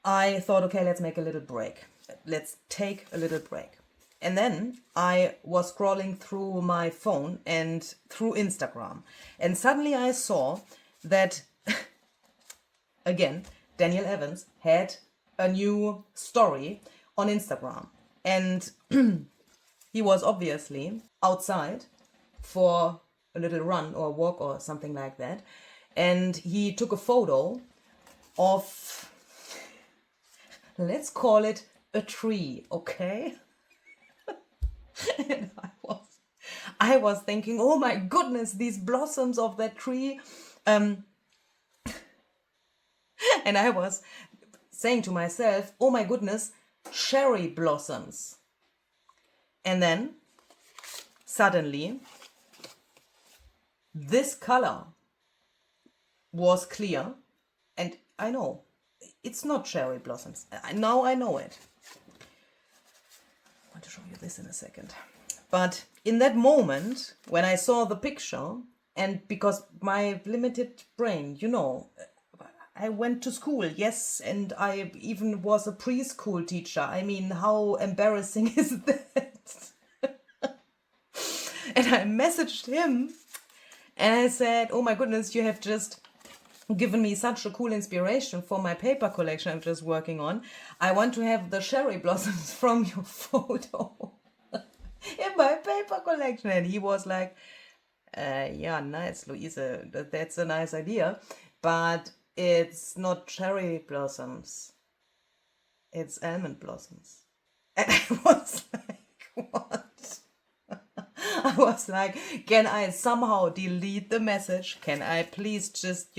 I thought, okay, let's make a little break. Let's take a little break. And then I was scrolling through my phone and through Instagram. And suddenly I saw that, again, Daniel Evans had a new story on Instagram. And he was obviously outside for a little run or walk or something like that. And he took a photo of, let's call it a tree, okay? And I was thinking, oh my goodness, these blossoms of that tree. And I was saying to myself, oh my goodness, cherry blossoms. And then suddenly this color was clear, and I know it's not cherry blossoms. Now I know it. I want to show you this in a second. But in that moment, when I saw the picture, and because my limited brain, you know, I went to school, yes, and I even was a preschool teacher. I mean, how embarrassing is that? And I messaged him, and I said, oh my goodness, you have just given me such a cool inspiration for my paper collection I'm just working on. I want to have the cherry blossoms from your photo in my paper collection. And he was like, yeah, nice, Louise, that's a nice idea. But it's not cherry blossoms, it's almond blossoms. And I was like, what? I was like, can I somehow delete the message? Can I please just,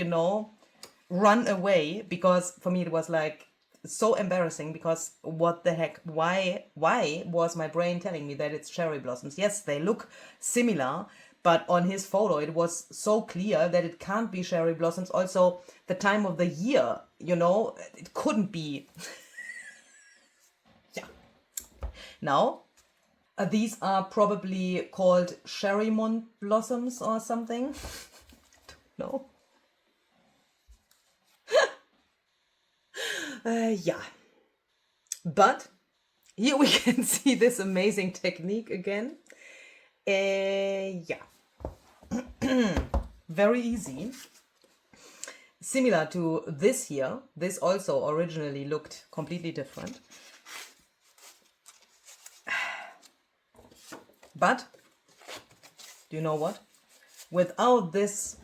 run away? Because for me it was like so embarrassing, because what the heck, why was my brain telling me that it's cherry blossoms? Yes, they look similar, but on his photo it was so clear that it can't be cherry blossoms. Also, the time of the year, it couldn't be. Yeah. Now, these are probably called cherrymont blossoms or something. No. Yeah. But here we can see this amazing technique again. Yeah. Very easy. Similar to this here. This also originally looked completely different. But, do you know what? Without this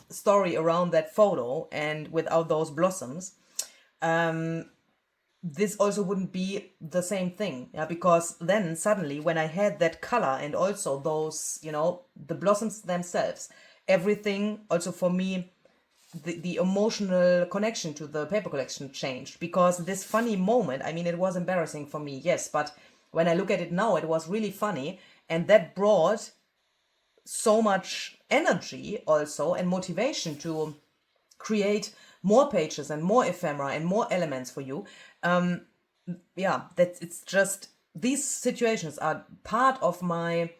story around that photo and without those blossoms, this also wouldn't be the same thing. Yeah, because then suddenly when I had that color and also those, the blossoms themselves, everything also for me, the emotional connection to the paper collection changed. Because this funny moment, I mean, it was embarrassing for me, yes, but when I look at it now, it was really funny. And that brought so much energy also and motivation to create more pages and more ephemera and more elements for you. Yeah, it's just, these situations are part of my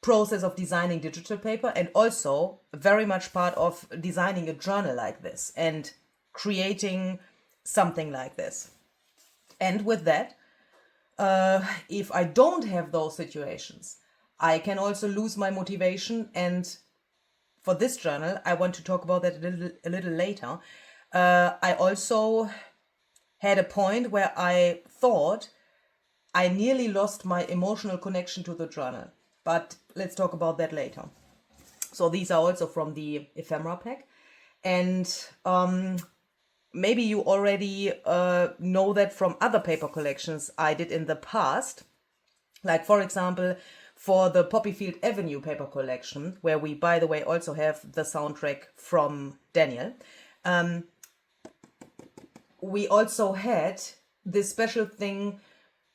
process of designing digital paper, and also very much part of designing a journal like this and creating something like this. And with that, if I don't have those situations, I can also lose my motivation. And for this journal, I want to talk about that a little later. I also had a point where I thought I nearly lost my emotional connection to the journal. But let's talk about that later. So these are also from the ephemera pack. And maybe you already know that from other paper collections I did in the past. Like, for example, for the Poppyfield Avenue paper collection, where we, by the way, also have the soundtrack from Daniel. We also had this special thing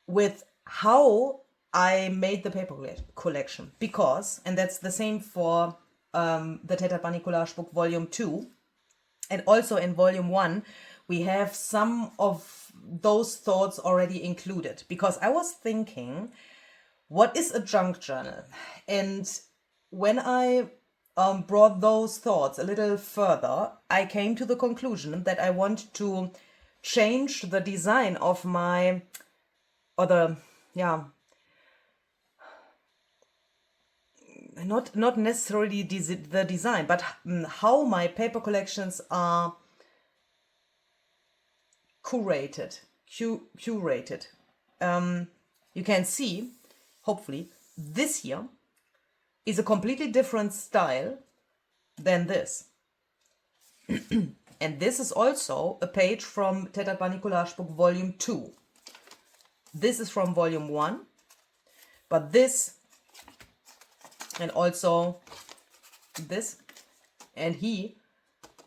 with how I made the paper collection. Because, and that's the same for the Tattered Bunny Collage book volume 2. And also in volume 1, we have some of those thoughts already included. Because I was thinking, what is a junk journal? And when I brought those thoughts a little further, I came to the conclusion that I want to change the design of my, or the, yeah, not necessarily the design, but how my paper collections are curated. You can see, hopefully, this here is a completely different style than this. And this is also a page from Tattered Bunny Collage book volume 2. This is from volume 1, but this, and also this, and he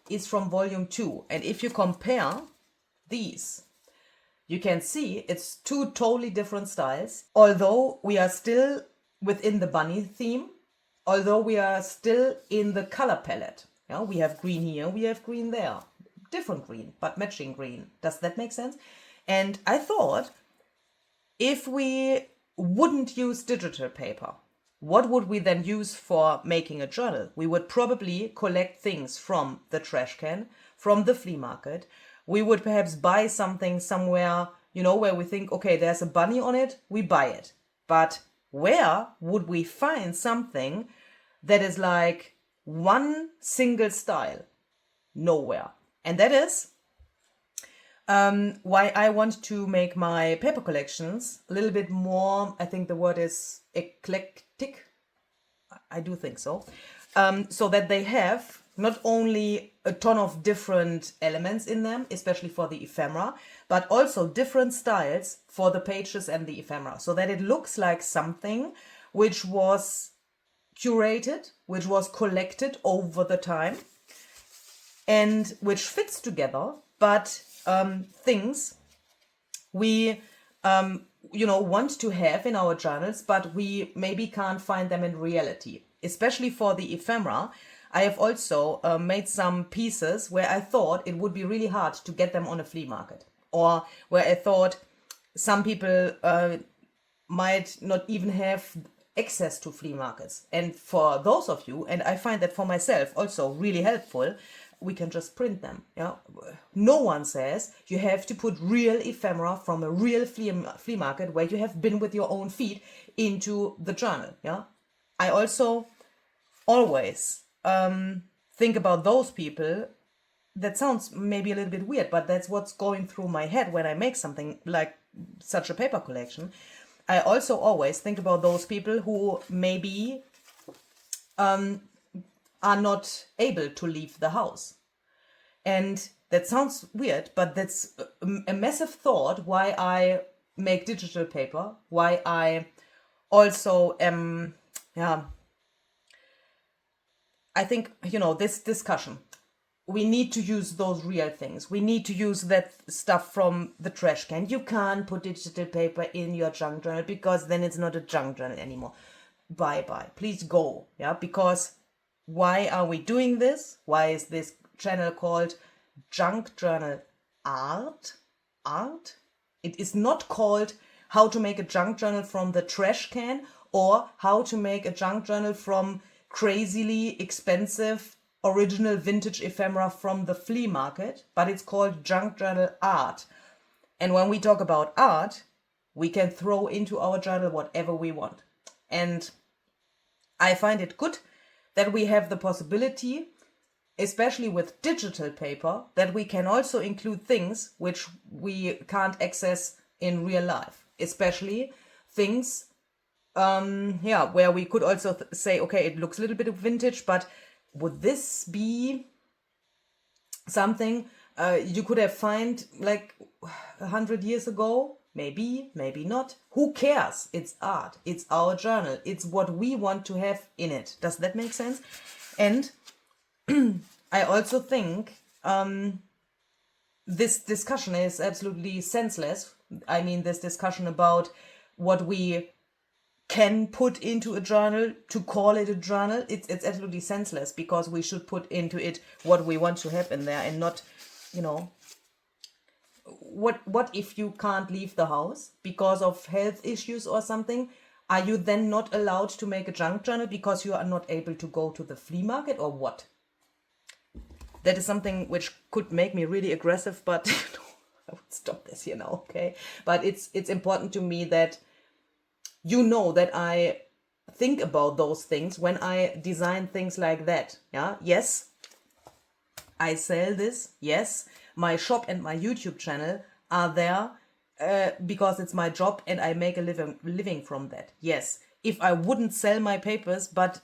is from volume 2. And if you compare these, you can see it's two totally different styles. Although we are still within the bunny theme, although we are still in the color palette. Yeah, we have green here, we have green there. Different green, but matching green. Does that make sense? And I thought, if we wouldn't use digital paper, what would we then use for making a journal? We would probably collect things from the trash can, from the flea market. We would perhaps buy something somewhere, where we think, okay, there's a bunny on it, we buy it. But where would we find something that is like one single style? Nowhere. And that is why I want to make my paper collections a little bit more, I think the word is eclectic. I do think so. So that they have not only a ton of different elements in them, especially for the ephemera, but also different styles for the pages and the ephemera, so that it looks like something which was curated, which was collected over the time, and which fits together, but things we want to have in our journals, but we maybe can't find them in reality. Especially for the ephemera, I have also made some pieces where I thought it would be really hard to get them on a flea market, or where I thought some people might not even have access to flea markets. And for those of you, and I find that for myself also really helpful, we can just print them. Yeah, no one says you have to put real ephemera from a real flea market where you have been with your own feet into the journal. Yeah, I also always think about those people. That sounds maybe a little bit weird, but that's what's going through my head when I make something like such a paper collection. I also always think about those people who maybe are not able to leave the house. And that sounds weird, but that's a massive thought why I make digital paper, why I also am, I think, this discussion, we need to use those real things. We need to use that stuff from the trash can. You can't put digital paper in your junk journal because then it's not a junk journal anymore. Bye. Please go. Yeah, because why are we doing this? Why is this channel called Junk Journal Art? It is not called how to make a junk journal from the trash can or how to make a junk journal from crazily expensive original vintage ephemera from the flea market, but it's called Junk Journal Art. And when we talk about art, we can throw into our journal whatever we want. And I find it good that we have the possibility, especially with digital paper, that we can also include things which we can't access in real life, especially things where we could also say, okay, it looks a little bit of vintage, but would this be something you could have found like 100 years ago? Maybe, maybe not. Who cares? It's art. It's our journal. It's what we want to have in it. Does that make sense? And I also think this discussion is absolutely senseless. I mean, this discussion about what we can put into a journal to call it a journal, it's absolutely senseless, because we should put into it what we want to have in there, and not, what if you can't leave the house because of health issues or something? Are you then not allowed to make a junk journal because you are not able to go to the flea market, or what? That is something which could make me really aggressive, but I would stop this here now, okay? But it's important to me that that I think about those things when I design things like that. Yeah. Yes, I sell this. Yes, my shop and my YouTube channel are there because it's my job and I make a living from that. Yes. If I wouldn't sell my papers but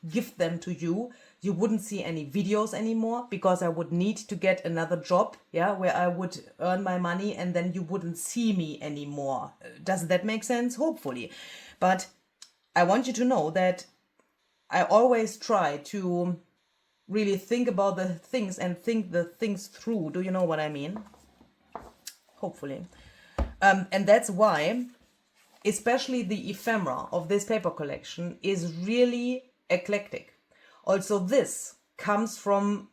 give them to you, you wouldn't see any videos anymore, because I would need to get another job, where I would earn my money, and then you wouldn't see me anymore. Does that make sense? Hopefully. But I want you to know that I always try to really think about the things and think the things through. Do you know what I mean? Hopefully. And that's why, especially the ephemera of this paper collection is really eclectic. Also, this comes from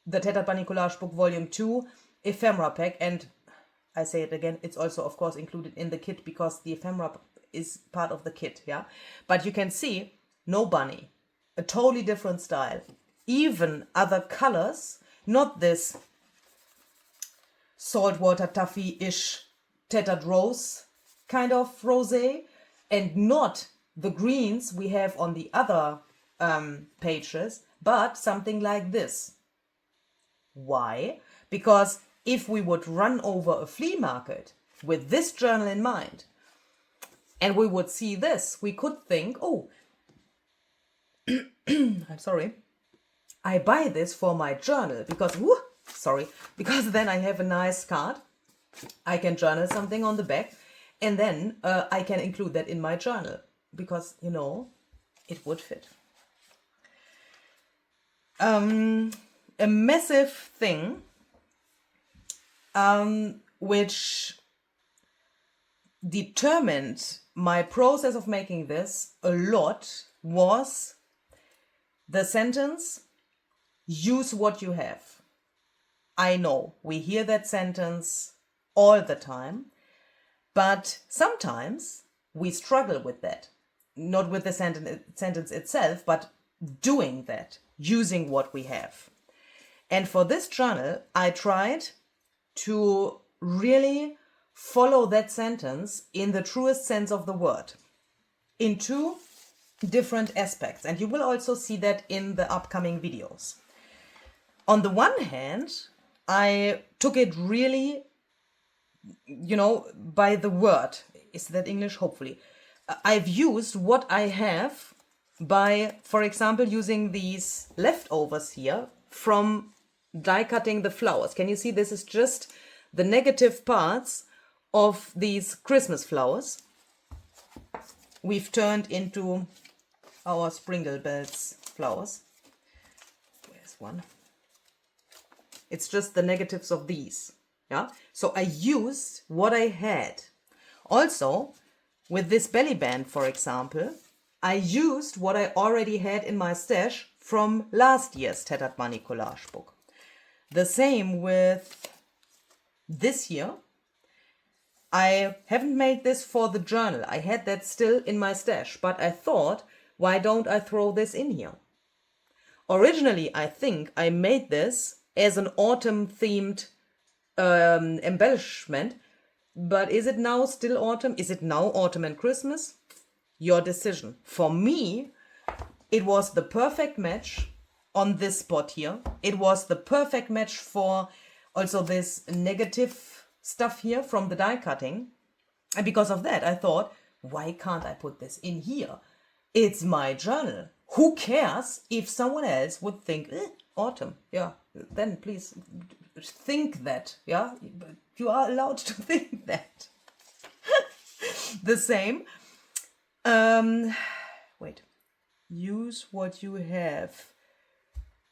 the Tattered Bunny Collage Book Volume 2 ephemera pack, and I say it again, it's also of course included in the kit because the ephemera is part of the kit, But you can see no bunny, a totally different style, even other colors, not this saltwater taffy-ish tattered rose kind of rosé, and not the greens we have on the other pages, but something like this. Why? Because if we would run over a flea market with this journal in mind, and we would see this, we could think, oh, I'm sorry, I buy this for my journal because, because then I have a nice card. I can journal something on the back, and then I can include that in my journal because, you know, it would fit. A massive thing which determined my process of making this a lot was the sentence, use what you have. I know we hear that sentence all the time, but sometimes we struggle with that. Not with the sentence itself, but doing that, using what we have. And for this journal, I tried to really follow that sentence in the truest sense of the word, in two different aspects. And you will also see that in the upcoming videos. On the one hand, I took it really, you know, by the word. Is that English? Hopefully. I've used what I have by, for example, using these leftovers here from die cutting the flowers. Can you see this is just the negative parts of these Christmas flowers we've turned into our Springle Bells flowers. Where's one? It's just the negatives of these. Yeah. So I used what I had. Also, with this belly band, for example, I used what I already had in my stash from last year's Tattered Bunny collage book. The same with this year. I haven't made this for the journal. I had that still in my stash, but I thought, why don't I throw this in here? Originally, I think I made this as an autumn-themed embellishment, but is it now still autumn? Is it now autumn and Christmas? Your decision. For me, it was the perfect match on this spot here. It was the perfect match for also this negative stuff here from the die cutting. And because of that, I thought, why can't I put this in here? It's my journal. Who cares if someone else would think, autumn? Yeah, then please think that. Yeah, you are allowed to think that. The same. Wait. Use what you have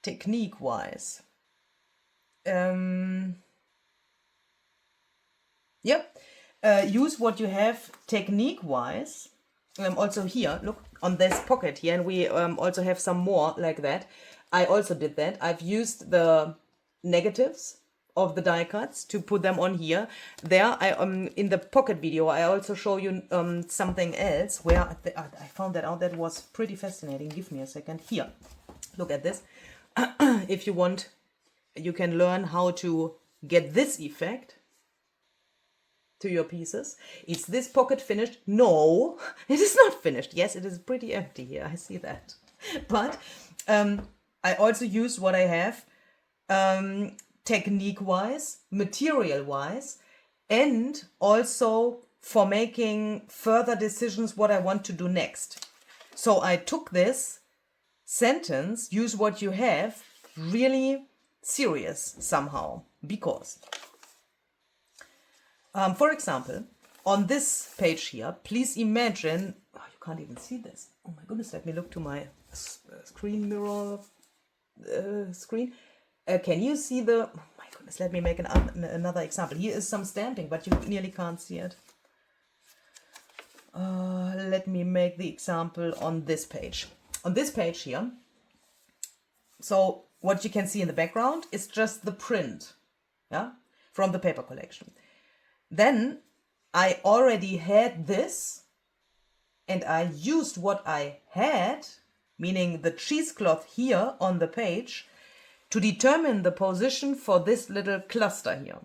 technique-wise. Use what you have technique-wise. Also here, look, on this pocket here, and we also have some more like that. I also did that. I've used the negatives of the die cuts to put them on here. There, in the pocket video, I also show you something else where I found that out. That was pretty fascinating. Give me a second. Here, look at this. If you want, you can learn how to get this effect to your pieces. Is this pocket finished? No, it is not finished. Yes, it is pretty empty here. I see that. But I also use what I have technique-wise, material-wise, and also for making further decisions what I want to do next. So I took this sentence, use what you have, really serious somehow, because for example, on this page here, please imagine, oh, you can't even see this. Oh my goodness, let me look to my screen mirror screen. Can you see the, oh my goodness, let me make another example. Here is some stamping, but you nearly can't see it. Let me make the example on this page. On this page here, so what you can see in the background is just the print, yeah, from the paper collection. Then I already had this, and I used what I had, meaning the cheesecloth here on the page, to determine the position for this little cluster here.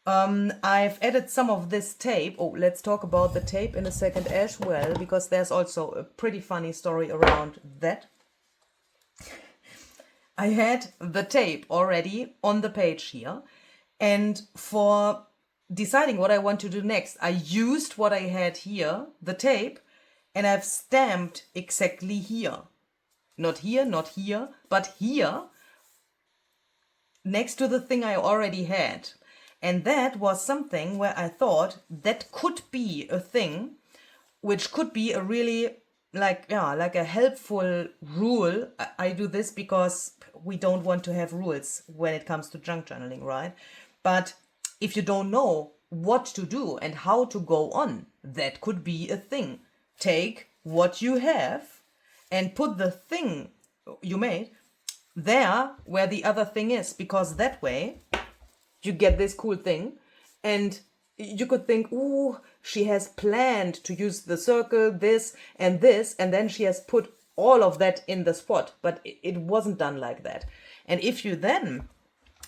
I've added some of this tape. Oh, let's talk about the tape in a second as well, because there's also a pretty funny story around that. I had the tape already on the page here, and for deciding what I want to do next, I used what I had here, the tape, and I've stamped exactly here. Not here, but here, next to the thing I already had. And that was something where I thought that could be a thing, which could be a really like a helpful rule. I do this because we don't want to have rules when it comes to junk journaling, right? But if you don't know what to do and how to go on, that could be a thing. Take what you have and put the thing you made there where the other thing is, because that way you get this cool thing. And you could think, ooh, she has planned to use the circle, this, and then she has put all of that in the spot, but it wasn't done like that. And if you then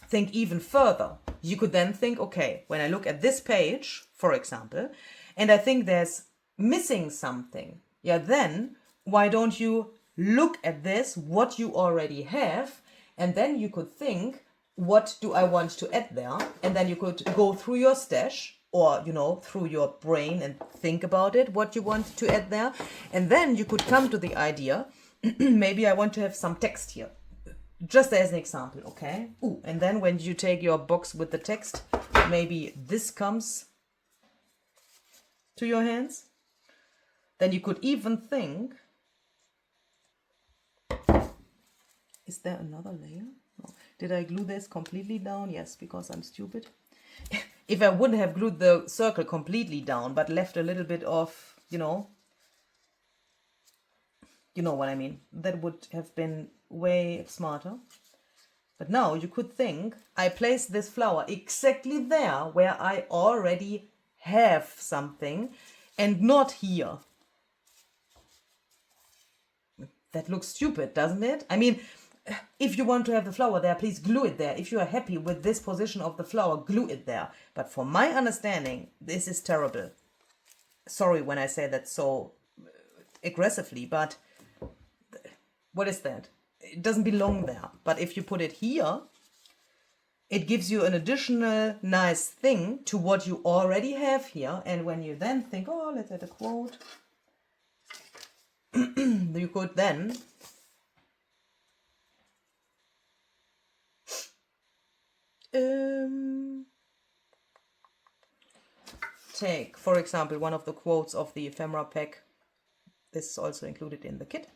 think even further, you could then think, okay, when I look at this page, for example, and I think there's missing something, then why don't you look at this, what you already have, and then you could think, what do I want to add there? And then you could go through your stash or, through your brain and think about it, what you want to add there. And then you could come to the idea, maybe I want to have some text here. Just as an example, okay? Ooh, and then when you take your box with the text, maybe this comes to your hands. Then you could even think, is there another layer? No. Did I glue this completely down? Yes, because I'm stupid. If I wouldn't have glued the circle completely down, but left a little bit of, you know what I mean. That would have been way smarter. But now you could think, I placed this flower exactly there where I already have something and not here. That looks stupid, doesn't it? I mean, if you want to have the flower there, please glue it there. If you are happy with this position of the flower, glue it there. But for my understanding, this is terrible. Sorry when I say that so aggressively, but what is that? It doesn't belong there. But if you put it here, it gives you an additional nice thing to what you already have here. And when you then think, oh, let's add a quote, you could then take, for example, one of the quotes of the ephemera pack. This is also included in the kit.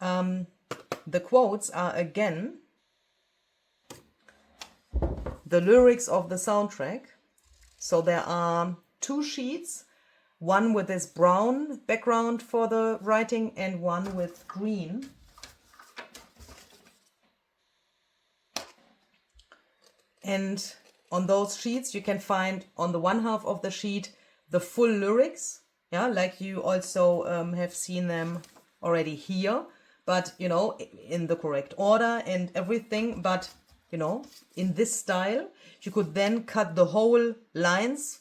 The quotes are again the lyrics of the soundtrack. So there are 2 sheets, one with this brown background for the writing and one with green. And on those sheets, you can find on the one half of the sheet the full lyrics, like you also have seen them already here, but in the correct order and everything. But in this style, you could then cut the whole lines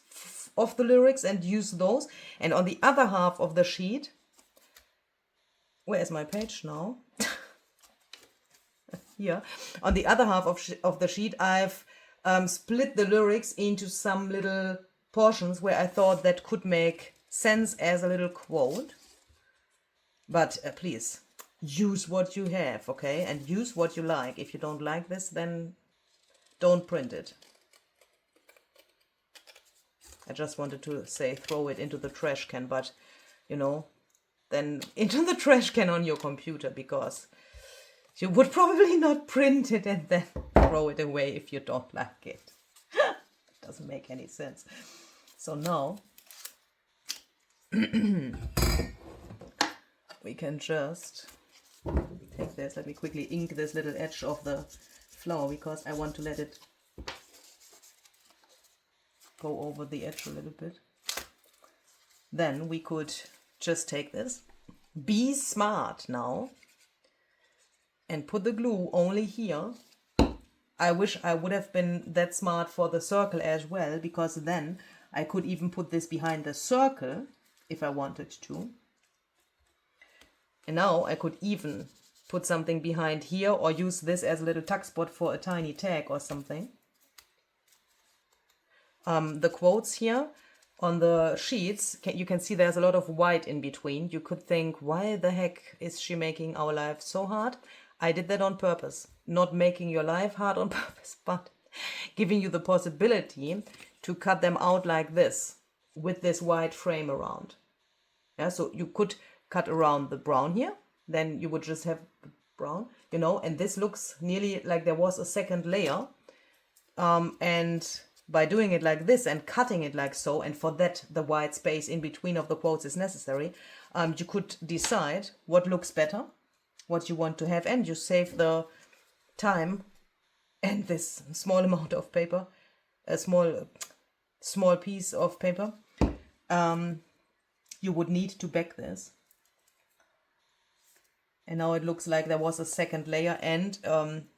of the lyrics and use those. And on the other half of the sheet, where is my page now? Here, on the other half of the sheet, I've split the lyrics into some little portions where I thought that could make sense as a little quote. But please, use what you have, okay? And use what you like. If you don't like this, then don't print it. I just wanted to say throw it into the trash can, but, then into the trash can on your computer, because you would probably not print it and then throw it away if you don't like it. It doesn't make any sense. So now we can just take this. Let me quickly ink this little edge of the flower because I want to let it go over the edge a little bit. Then we could just take this. Be smart now. And put the glue only here. I wish I would have been that smart for the circle as well, because then I could even put this behind the circle if I wanted to. And now I could even put something behind here or use this as a little tuck spot for a tiny tag or something. The quotes here on the sheets, you can see there's a lot of white in between. You could think, why the heck is she making our life so hard? I did that on purpose. Not making your life hard on purpose, but giving you the possibility to cut them out like this, with this white frame around. Yeah, so you could cut around the brown here, then you would just have brown, you know, and this looks nearly like there was a second layer. And by doing it like this and cutting it like so, and for that the white space in between of the quotes is necessary, you could decide what looks better, what you want to have, and you save the time and this small amount of paper, a small piece of paper you would need to back this. And now it looks like there was a second layer, and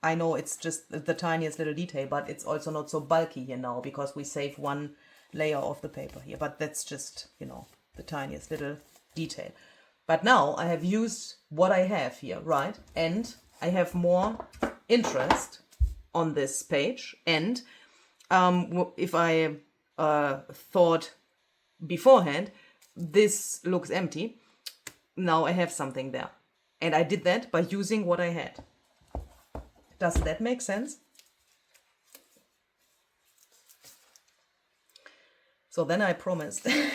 I know it's just the tiniest little detail, but it's also not so bulky here now because we save one layer of the paper here, but that's just, you know, the tiniest little detail. But now I have used what I have here, right? And I have more interest on this page, and if I thought beforehand this looks empty, now I have something there. And I did that by using what I had. Does that make sense? So then I promised to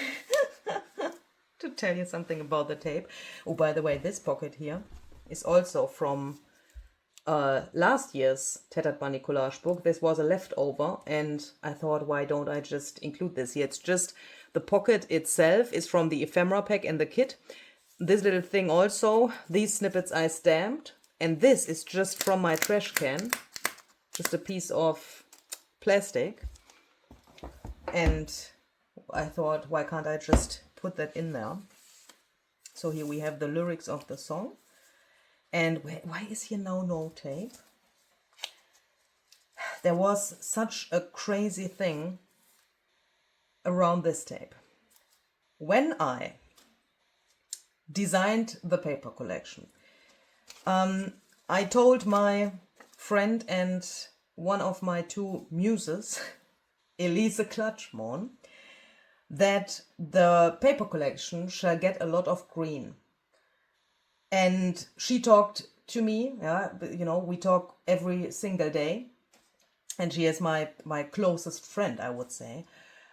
tell you something about the tape. Oh, by the way, this pocket here is also from last year's Tattered Bunny collage book. This was a leftover, and I thought, why don't I just include this here? It's just the pocket itself is from the ephemera pack and the kit. This little thing also, these snippets I stamped, and this is just from my trash can, just a piece of plastic. And I thought, why can't I just put that in there? So here we have the lyrics of the song. And why is here now no tape? There was such a crazy thing around this tape. When I designed the paper collection, I told my friend and one of my two muses, Elise Klatschmon, that the paper collection shall get a lot of green. And she talked to me, yeah, you know, we talk every single day, and she is my closest friend, I would say,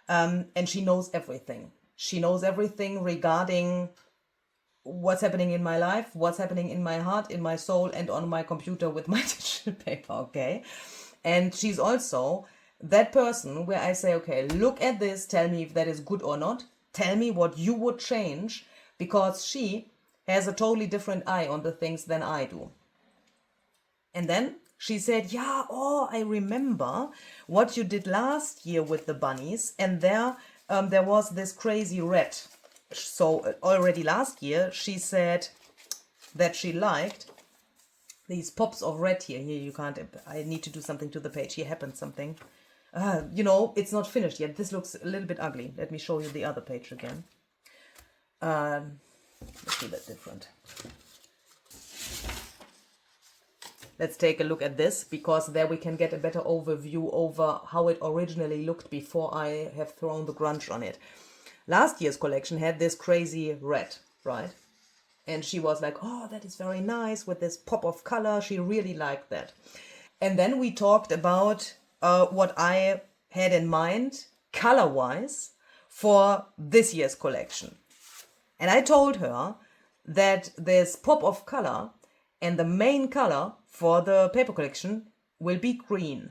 and she knows everything. She knows everything regarding what's happening in my life, what's happening in my heart, in my soul, and on my computer with my digital paper, okay? And she's also that person where I say, okay, look at this, tell me if that is good or not, tell me what you would change, because she has a totally different eye on the things than I do. And then she said, yeah, oh, I remember what you did last year with the bunnies, and there was this crazy red. So already last year she said that she liked these pops of red here. Here you can't, I need to do something to the page. Here happened something. You know, it's not finished yet. This looks a little bit ugly. Let me show you the other page again. Let's do that different. Let's take a look at this, because there we can get a better overview over how it originally looked before I have thrown the grunge on it. Last year's collection had this crazy red, right? And she was like, oh, that is very nice with this pop of color. She really liked that. And then we talked about what I had in mind color-wise for this year's collection. And I told her that this pop of color and the main color for the paper collection will be green.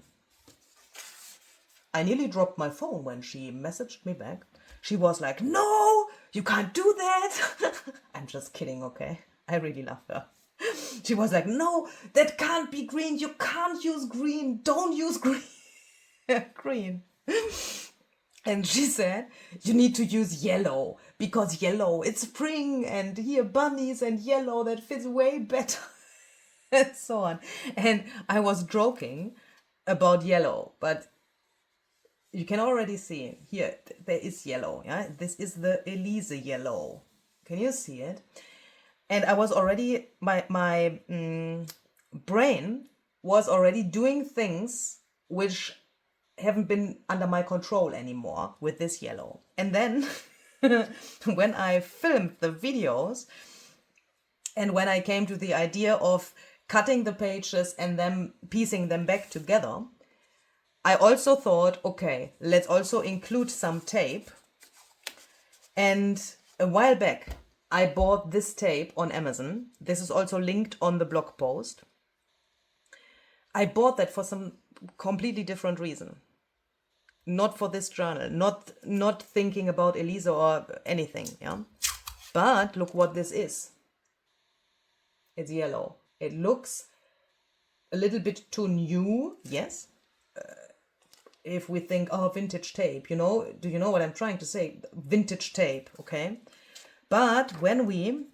I nearly dropped my phone when she messaged me back. She was like, no, you can't do that. I'm just kidding, okay? I really love her. She was like, no, that can't be green. You can't use green. Don't use green. Green. And she said, you need to use yellow, because yellow, it's spring, and here bunnies and yellow, that fits way better. And so on. And I was joking about yellow, but you can already see here, there is yellow. Yeah, this is the Elise yellow. Can you see it? And I was already, my brain was already doing things which haven't been under my control anymore with this yellow. And then when I filmed the videos and when I came to the idea of cutting the pages and then piecing them back together, I also thought, okay, let's also include some tape. And a while back, I bought this tape on Amazon. This is also linked on the blog post. I bought that for some completely different reason. Not for this journal, not thinking about Elisa or anything, yeah. But look what this is. It's yellow. It looks a little bit too new, yes. If we think, oh, vintage tape, you know, do you know what I'm trying to say? Vintage tape, okay? But when we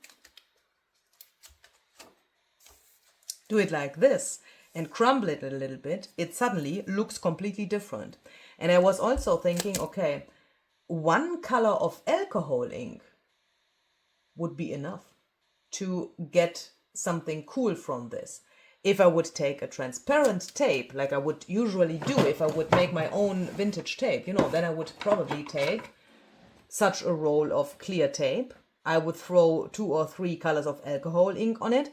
do it like this and crumble it a little bit, it suddenly looks completely different. And I was also thinking, okay, one color of alcohol ink would be enough to get something cool from this. If I would take a transparent tape, like I would usually do if I would make my own vintage tape, you know, then I would probably take such a roll of clear tape. I would throw 2 or 3 colors of alcohol ink on it,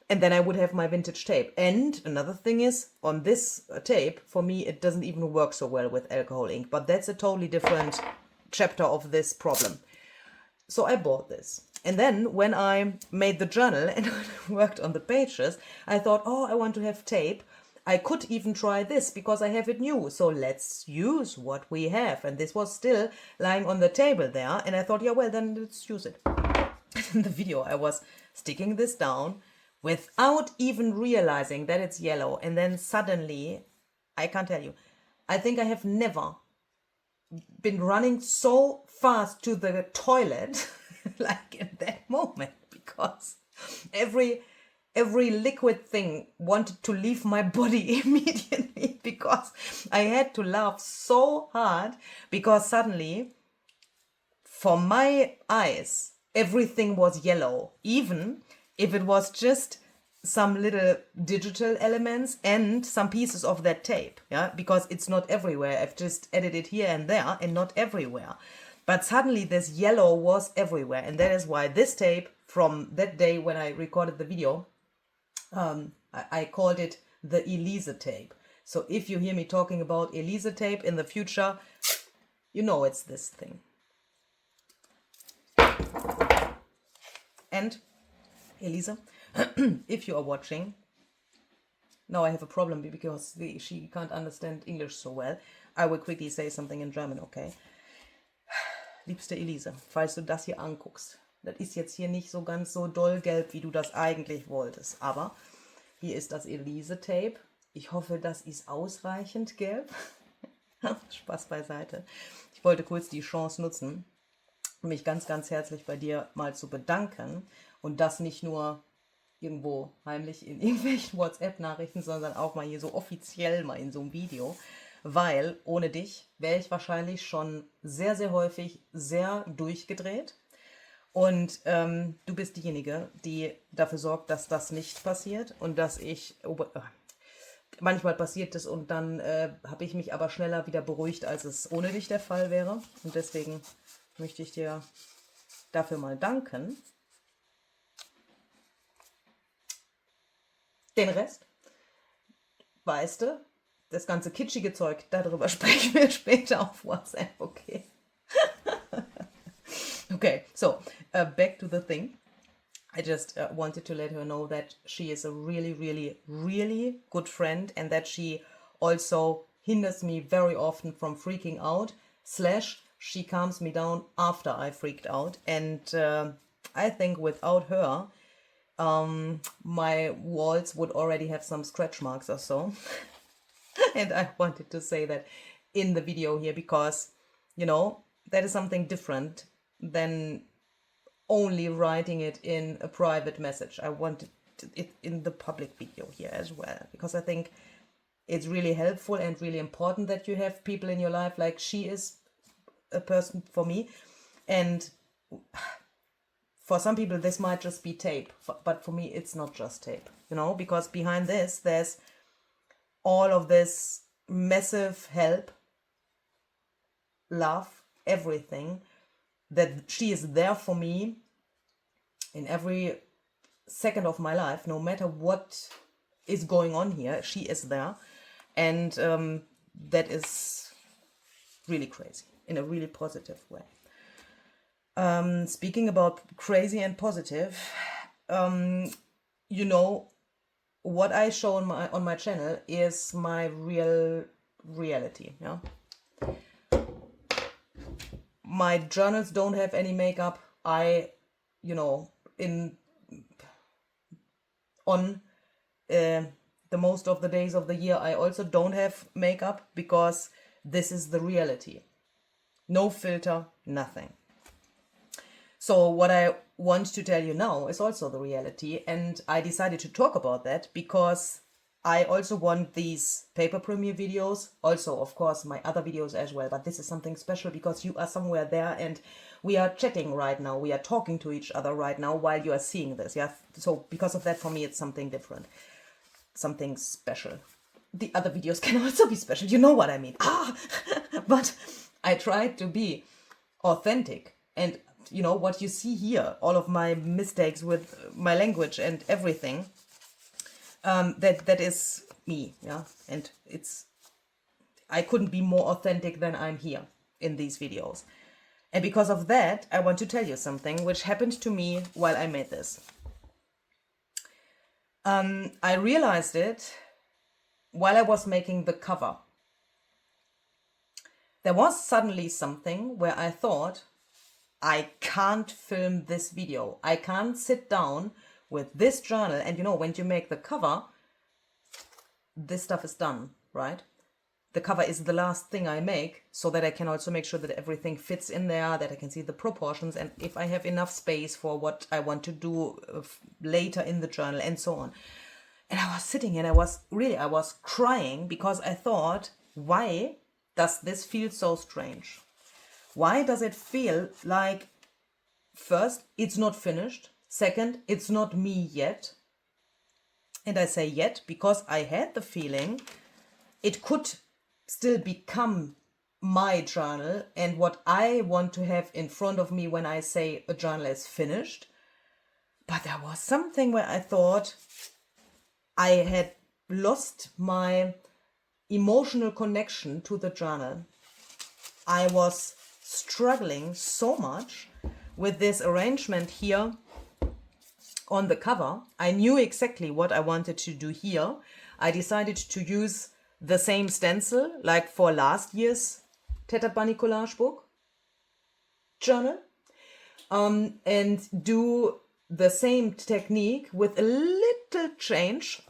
and then I would have my vintage tape. And another thing is, on this tape, for me, it doesn't even work so well with alcohol ink, but that's a totally different chapter of this problem. So I bought this. And then when I made the journal and worked on the pages, I thought, oh, I want to have tape. I could even try this because I have it new. So let's use what we have. And this was still lying on the table there. And I thought, yeah, well, then let's use it. In the video, I was sticking this down without even realizing that it's yellow. And then suddenly, I can't tell you, I think I have never been running so fast to the toilet like in that moment, because every liquid thing wanted to leave my body immediately, because I had to laugh so hard, because suddenly for my eyes everything was yellow, even if it was just some little digital elements and some pieces of that tape, yeah, because it's not everywhere. I've just added it here and there and not everywhere. But suddenly this yellow was everywhere, and that is why this tape, from that day when I recorded the video, I called it the Elisa tape. So if you hear me talking about Elisa tape in the future, you know it's this thing. And Elisa, if you are watching, now I have a problem because she can't understand English so well. I will quickly say something in German, okay? Liebste Elise, falls du das hier anguckst, das ist jetzt hier nicht so ganz so doll gelb, wie du das eigentlich wolltest. Aber hier ist das Elise-Tape. Ich hoffe, das ist ausreichend gelb. Spaß beiseite. Ich wollte kurz die Chance nutzen, mich ganz, ganz herzlich bei dir mal zu bedanken. Und das nicht nur irgendwo heimlich in irgendwelchen WhatsApp-Nachrichten, sondern auch mal hier so offiziell mal in so einem Video. Weil ohne dich wäre ich wahrscheinlich schon sehr, sehr häufig sehr durchgedreht. Und du bist diejenige, die dafür sorgt, dass das nicht passiert und dass ich... manchmal passiert es und dann habe ich mich aber schneller wieder beruhigt, als es ohne dich der Fall wäre. Und deswegen möchte ich dir dafür mal danken. Den Rest, weißt du, das ganze kitschige Zeug, darüber sprechen wir später auf WhatsApp, okay? Okay, so, back to the thing. I just wanted to let her know that she is a really, really, really good friend, and that she also hinders me very often from freaking out, / she calms me down after I freaked out. And I think without her, my walls would already have some scratch marks or so. And I wanted to say that in the video here, because, you know, that is something different than only writing it in a private message. I wanted it in the public video here as well, because I think it's really helpful and really important that you have people in your life like she is a person for me. And for some people this might just be tape, but for me it's not just tape, you know, because behind this there's all of this massive help, love, everything, that she is there for me in every second of my life, no matter what is going on here, she is there. And that is really crazy in a really positive way. Speaking about crazy and positive, you know, what I show on my channel is my real reality. Yeah, my journals don't have any makeup. The most of the days of the year, I also don't have makeup, because this is the reality. No filter, nothing. So what I want to tell you now is also the reality, and I decided to talk about that because I also want these paper premiere videos, also of course my other videos as well, but this is something special because you are somewhere there and we are chatting right now, we are talking to each other right now while you are seeing this. Yeah, so because of that, for me it's something different, something special. The other videos can also be special, you know what I mean. But I tried to be authentic, and you know what you see here, all of my mistakes with my language and everything, that is me. Yeah, and I couldn't be more authentic than I'm here in these videos. And because of that, I want to tell you something which happened to me while I made this. I realized it while I was making the cover. There was suddenly something where I thought, I can't film this video. I can't sit down with this journal. And you know, when you make the cover, this stuff is done, right? The cover is the last thing I make, so that I can also make sure that everything fits in there, that I can see the proportions, and if I have enough space for what I want to do later in the journal and so on. And I was sitting and I was crying because I thought, why does this feel so strange? Why does it feel like, first, it's not finished, second, it's not me yet? And I say yet because I had the feeling it could still become my journal and what I want to have in front of me when I say a journal is finished. But there was something where I thought I had lost my emotional connection to the journal. I was struggling so much with this arrangement here on the cover. I knew exactly what I wanted to do here. I decided to use the same stencil like for last year's Tattered Bunny collage book journal, and do the same technique with a little change.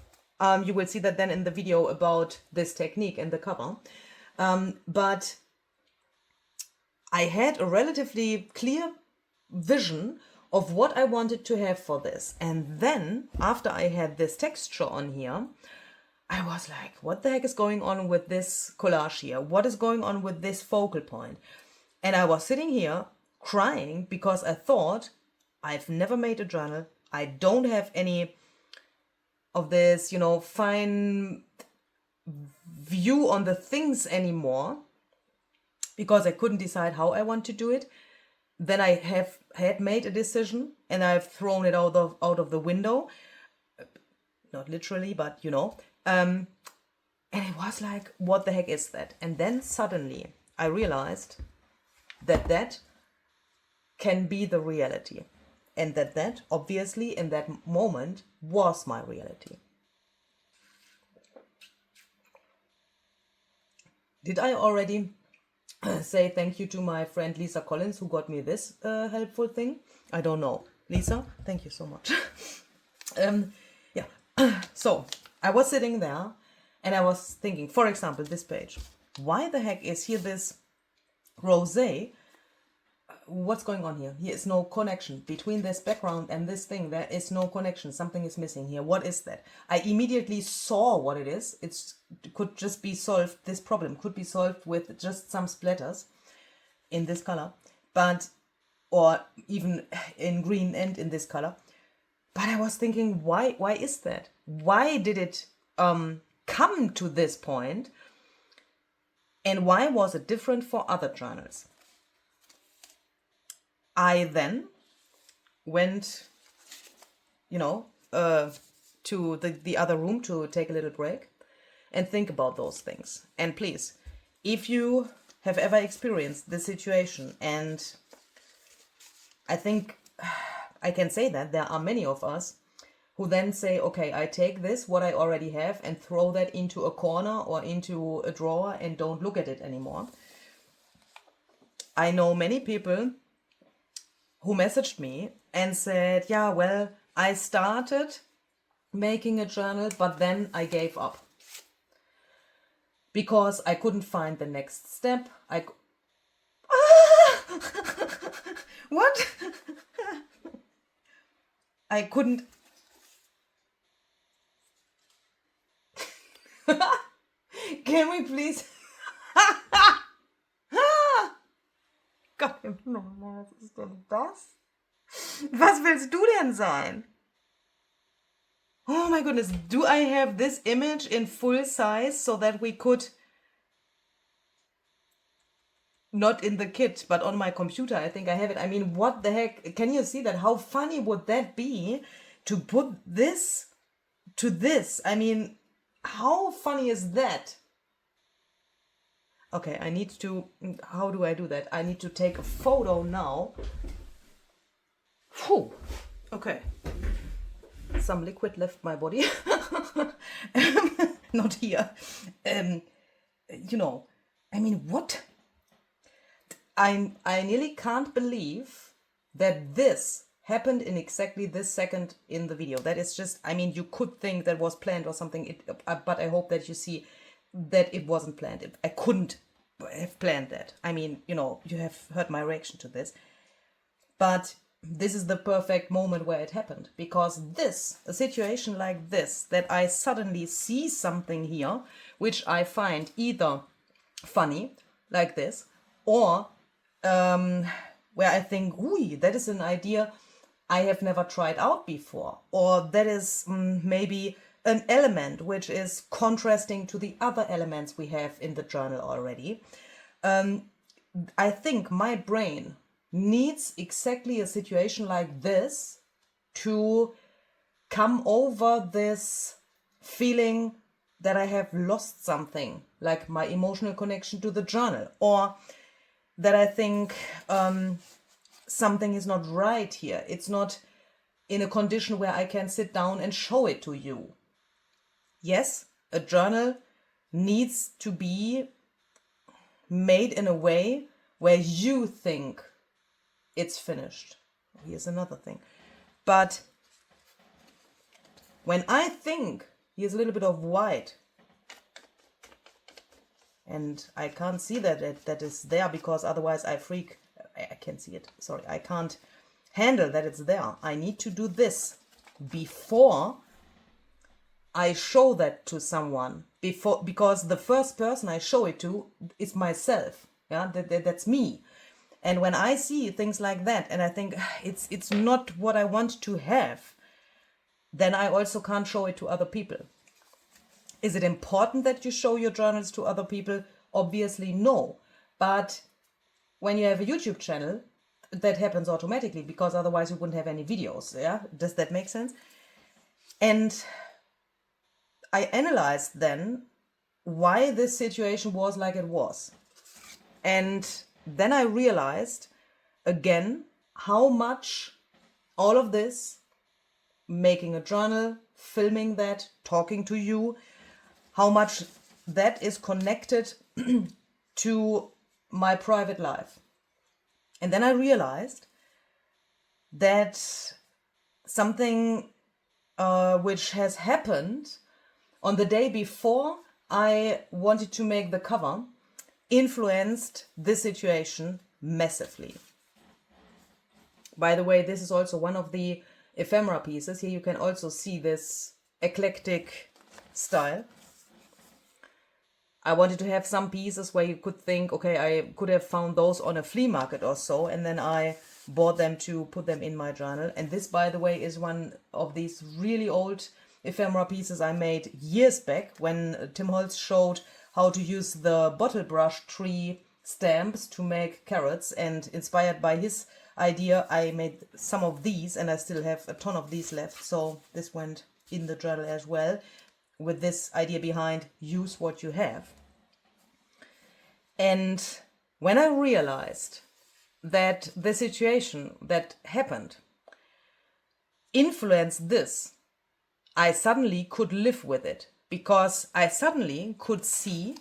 You will see that then in the video about this technique and the cover. But I had a relatively clear vision of what I wanted to have for this. And then after I had this texture on here, I was like, what the heck is going on with this collage here? What is going on with this focal point? And I was sitting here crying because I thought, I've never made a journal. I don't have any of this, fine view on the things anymore, because I couldn't decide how I want to do it. Then I had made a decision and I've thrown it out of the window. Not literally, but and it was like, what the heck is that? And then suddenly I realized that can be the reality. And that obviously in that moment was my reality. Did I already say thank you to my friend Lisa Collins who got me this helpful thing? I don't know. Lisa, thank you so much. Yeah. So I was sitting there and I was thinking, for example, this page. Why the heck is here this rosé? What's going on here? Here is no connection between this background and this thing. There is no connection. Something is missing here. What is that? I immediately saw what it is. It could just be solved. This problem could be solved with just some splatters in this color, or even in green and in this color. But I was thinking, why is that? Why did it come to this point? And why was it different for other journals? I then went, to the other room to take a little break and think about those things. And please, if you have ever experienced this situation, and I think I can say that there are many of us who then say, okay, I take this, what I already have, and throw that into a corner or into a drawer and don't look at it anymore. I know many people who messaged me and said, yeah, well, I started making a journal, but then I gave up because I couldn't find the next step. What? I couldn't. Can we please? Gott im Himmel, was ist denn das? Was willst du denn sein? Oh my goodness, do I have this image in full size so that we could, not in the kit, but on my computer, I think I have it. I mean, what the heck? Can you see that? How funny would that be to put this to this? I mean, how funny is that? Okay, I need to, how do I do that? I need to take a photo now. Whew. Okay. Some liquid left my body. Not here. I mean, what? I nearly can't believe that this happened in exactly this second in the video. That is just, I mean, you could think that was planned or something, but I hope that you see that it wasn't planned. I couldn't have planned that. I mean, you have heard my reaction to this. But this is the perfect moment where it happened. Because a situation like this, that I suddenly see something here, which I find either funny, like this, or where I think, ooh, that is an idea I have never tried out before. Or that is maybe an element which is contrasting to the other elements we have in the journal already. I think my brain needs exactly a situation like this to come over this feeling that I have lost something, like my emotional connection to the journal, or that I think something is not right here. It's not in a condition where I can sit down and show it to you. Yes, a journal needs to be made in a way where you think it's finished. Here's another thing. But when I think, here's a little bit of white, and I can't see that is there because otherwise I freak. I can't see it. Sorry, I can't handle that it's there. I need to do this before I show that to someone, because the first person I show it to is myself. Yeah, that's me. And when I see things like that and I think it's not what I want to have, then I also can't show it to other people. Is it important that you show your journals to other people? Obviously no. But when you have a YouTube channel, that happens automatically, because otherwise you wouldn't have any videos. Yeah, does that make sense? And I analyzed then why this situation was like it was. And then I realized again how much all of this, making a journal, filming that, talking to you, how much that is connected to my private life. And then I realized that something which has happened on the day before I wanted to make the cover influenced this situation massively. By the way, this is also one of the ephemera pieces. Here you can also see this eclectic style. I wanted to have some pieces where you could think, okay, I could have found those on a flea market or so, and then I bought them to put them in my journal. And this, by the way, is one of these really old ephemera pieces I made years back when Tim Holtz showed how to use the bottle brush tree stamps to make carrots, and inspired by his idea, I made some of these, and I still have a ton of these left. So this went in the journal as well, with this idea behind use what you have. And when I realized that the situation that happened influenced this, I suddenly could live with it, because I suddenly could see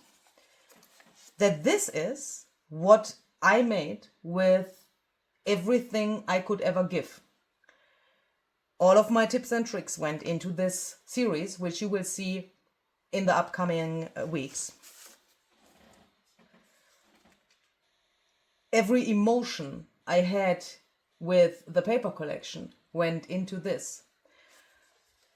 that this is what I made with everything I could ever give. All of my tips and tricks went into this series, which you will see in the upcoming weeks. Every emotion I had with the paper collection went into this.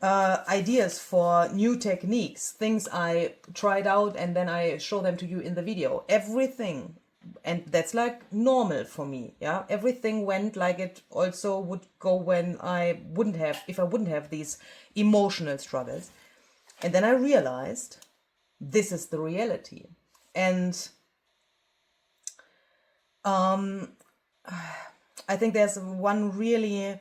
Ideas for new techniques, things I tried out and then I show them to you in the video. Everything, and that's like normal for me, yeah? Everything went like it also would go when I wouldn't have, if I wouldn't have these emotional struggles. And then I realized this is the reality. And I think there's one really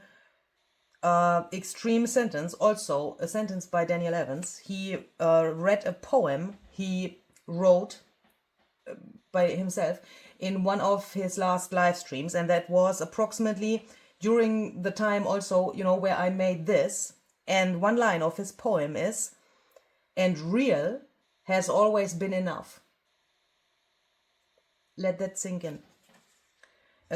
extreme sentence, also a sentence by Daniel Evans. He read a poem he wrote by himself in one of his last live streams, and that was approximately during the time also, you know, where I made this. And one line of his poem is, "And real has always been enough." Let that sink in.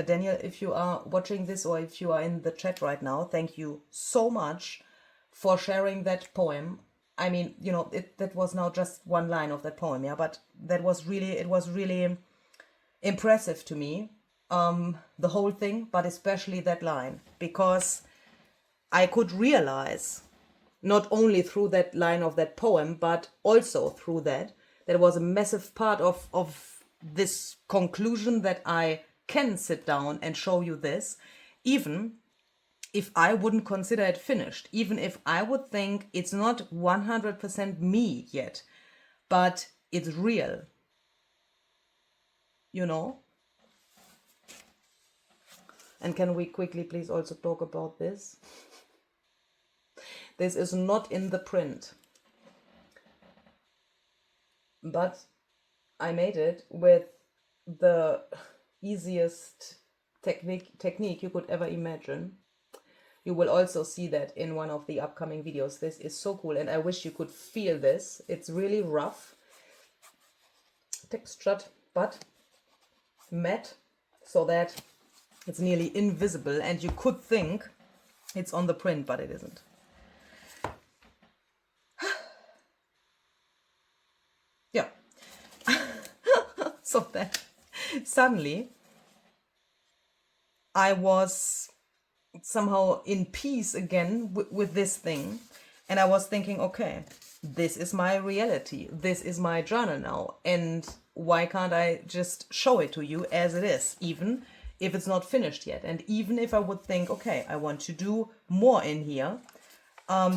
Daniel, if you are watching this or if you are in the chat right now, thank you so much for sharing that poem. I mean, you know, that was now just one line of that poem, yeah, but that was really, it was really impressive to me, the whole thing, but especially that line, because I could realize, not only through that line of that poem, but also through that was a massive part of this conclusion that I can sit down and show you this, even if I wouldn't consider it finished, even if I would think it's not 100% me yet, but it's real, you know? And can we quickly please also talk about this? This is not in the print, but I made it with the easiest technique you could ever imagine. You will also see that in one of the upcoming videos. This is so cool, and I wish you could feel this. It's really rough, textured, but matte, so that it's nearly invisible, and you could think it's on the print, but it isn't. Yeah. So that suddenly I was somehow in peace again with this thing, and I was thinking, okay, this is my reality, this is my journal now, and why can't I just show it to you as it is, even if it's not finished yet, and even if I would think, okay, I want to do more in here,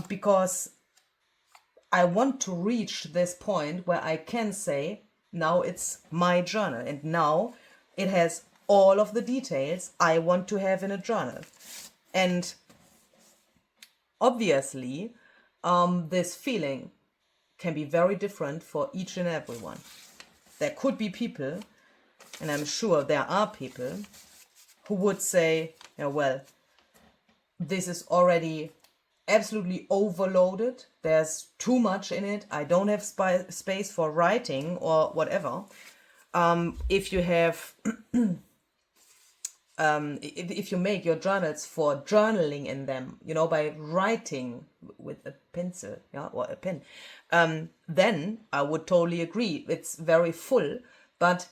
because I want to reach this point where I can say, now it's my journal, and now it has all of the details I want to have in a journal. And obviously, this feeling can be very different for each and everyone. There could be people, and I'm sure there are people, who would say, yeah, well, this is already absolutely overloaded, there's too much in it, I don't have space for writing or whatever. If you have if you make your journals for journaling in them, you know, by writing with a pencil, yeah, or a pen, then I would totally agree. It's very full, but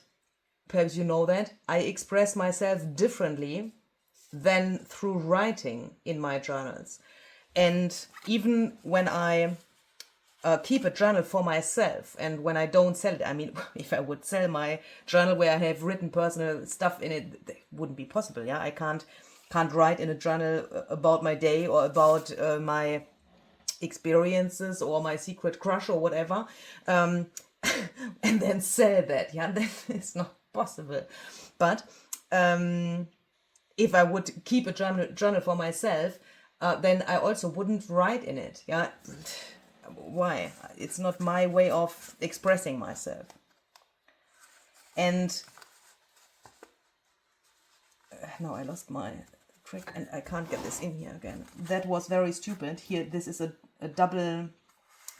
perhaps you know that I express myself differently than through writing in my journals. And even when I keep a journal for myself, and when I don't sell it, I mean, if I would sell my journal where I have written personal stuff in it, that wouldn't be possible. Yeah, I can't write in a journal about my day or about my experiences or my secret crush or whatever, and then sell that. Yeah, that is not possible. But if I would keep a journal for myself, then I also wouldn't write in it. Yeah, why? It's not my way of expressing myself. And now I lost my track and I can't get this in here again. That was very stupid. Here, this is a double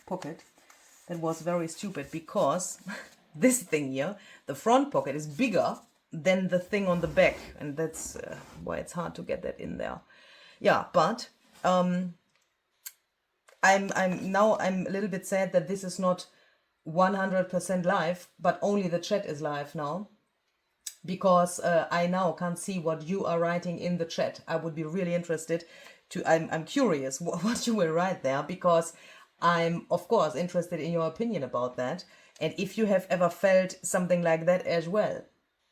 pocket. That was very stupid because this thing here, the front pocket is bigger than the thing on the back, and that's why it's hard to get that in there. Yeah, but I'm a little bit sad that this is not 100% live, but only the chat is live now, because I now can't see what you are writing in the chat. I would be really interested to. I'm curious what you will write there, because I'm of course interested in your opinion about that, and if you have ever felt something like that as well.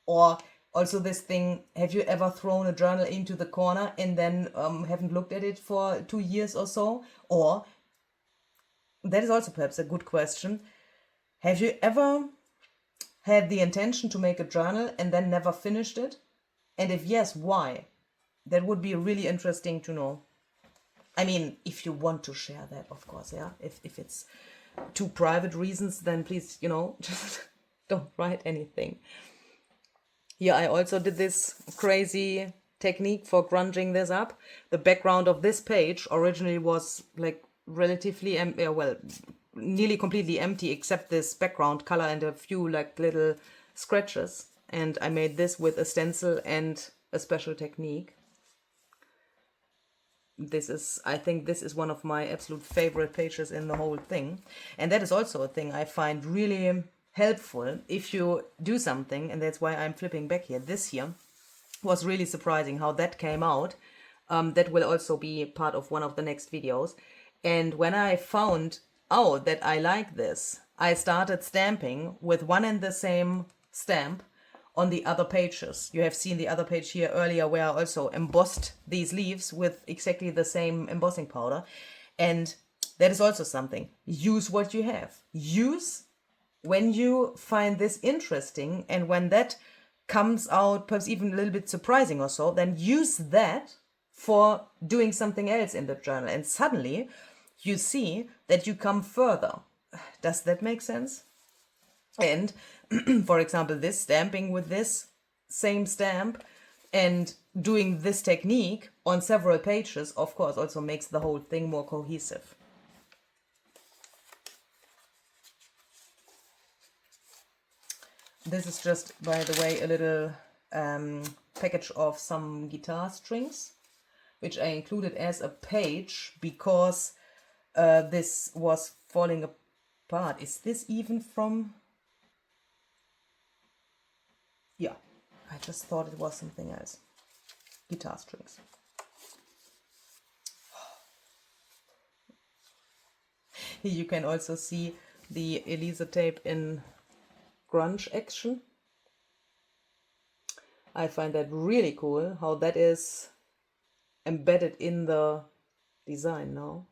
Or also this thing, have you ever thrown a journal into the corner and then haven't looked at it for 2 years or so? Or, that is also perhaps a good question, have you ever had the intention to make a journal and then never finished it? And if yes, why? That would be really interesting to know. I mean, if you want to share that, of course, yeah. If it's too private reasons, then please, just don't write anything. Here I also did this crazy technique for grunging this up. The background of this page originally was like relatively, nearly completely empty, except this background color and a few like little scratches. And I made this with a stencil and a special technique. I think this is one of my absolute favorite pages in the whole thing. And that is also a thing I find really helpful if you do something, and that's why I'm flipping back here. This here was really surprising how that came out. That will also be part of one of the next videos. And when I found out that I like this, I started stamping with one and the same stamp on the other pages. You have seen the other page here earlier where I also embossed these leaves with exactly the same embossing powder. And that is also something. Use what you have. Use when you find this interesting, and when that comes out perhaps even a little bit surprising or so, then use that for doing something else in the journal, and suddenly you see that you come further. Does that make sense? And for example, this stamping with this same stamp and doing this technique on several pages, of course, also makes the whole thing more cohesive. This is just, by the way, a little package of some guitar strings, which I included as a page because this was falling apart. Is this even from... Yeah, I just thought it was something else. Guitar strings. Here you can also see the Elisa tape in grunge action. I find that really cool how that is embedded in the design now.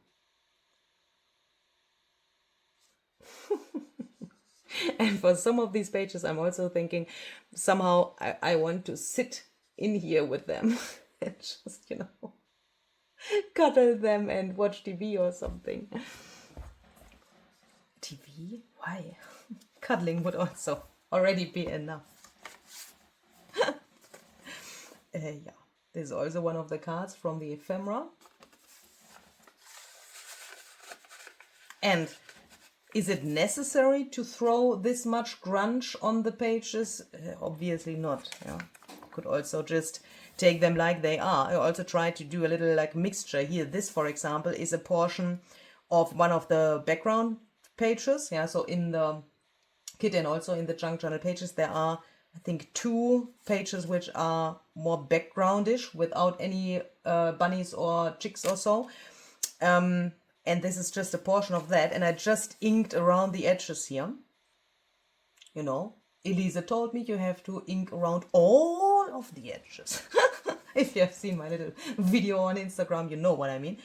And for some of these pages I'm also thinking somehow I want to sit in here with them and just, cuddle them and watch TV or something. TV? Why? Cuddling would also already be enough. Yeah, this is also one of the cards from the ephemera. And is it necessary to throw this much grunge on the pages? Obviously not. Yeah, could also just take them like they are. I also tried to do a little like mixture here. This, for example, is a portion of one of the background pages. Yeah, so in the kit and also in the junk journal pages, there are, I think, 2 pages which are more backgroundish without any bunnies or chicks or so. And this is just a portion of that, and I just inked around the edges here. Elisa told me you have to ink around all of the edges. If you have seen my little video on Instagram, you know what I mean.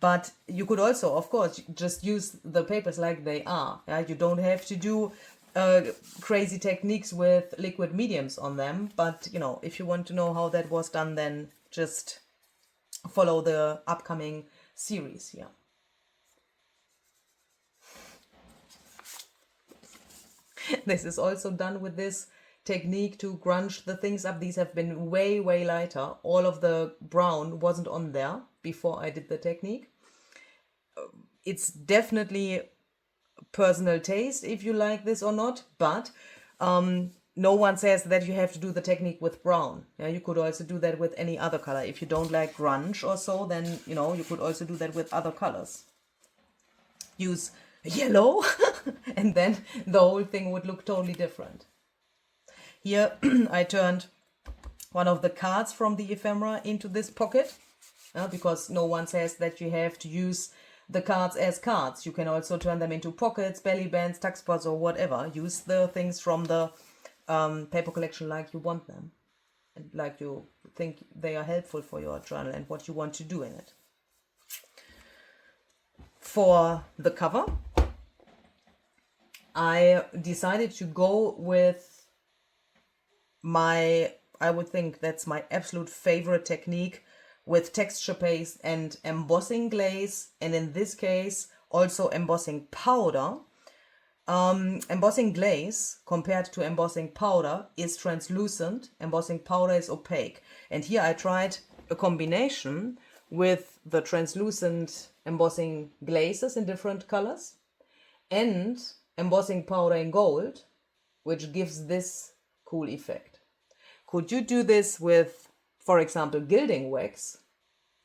But you could also, of course, just use the papers like they are. Yeah? You don't have to do crazy techniques with liquid mediums on them, but you know, if you want to know how that was done, then just follow the upcoming series here. This is also done with this technique to grunge the things up. These have been way lighter. All of the brown wasn't on there before I did the technique. It's definitely personal taste if you like this or not, but no one says that you have to do the technique with brown. Yeah, you could also do that with any other color. If you don't like grunge or so, then you know, you could also do that with other colors. Use yellow and then the whole thing would look totally different. Here I turned one of the cards from the ephemera into this pocket, because no one says that you have to use the cards as cards. You can also turn them into pockets, belly bands, tuck spots, or whatever. Use the things from the paper collection like you want them and like you think they are helpful for your journal and what you want to do in it. For the cover, I decided to go with I would think that's my absolute favorite technique, with texture paste and embossing glaze, and in this case also embossing powder. Embossing glaze compared to embossing powder is translucent, embossing powder is opaque, and here I tried a combination with the translucent embossing glazes in different colors and embossing powder in gold, which gives this cool effect. Could you do this with, for example, gilding wax?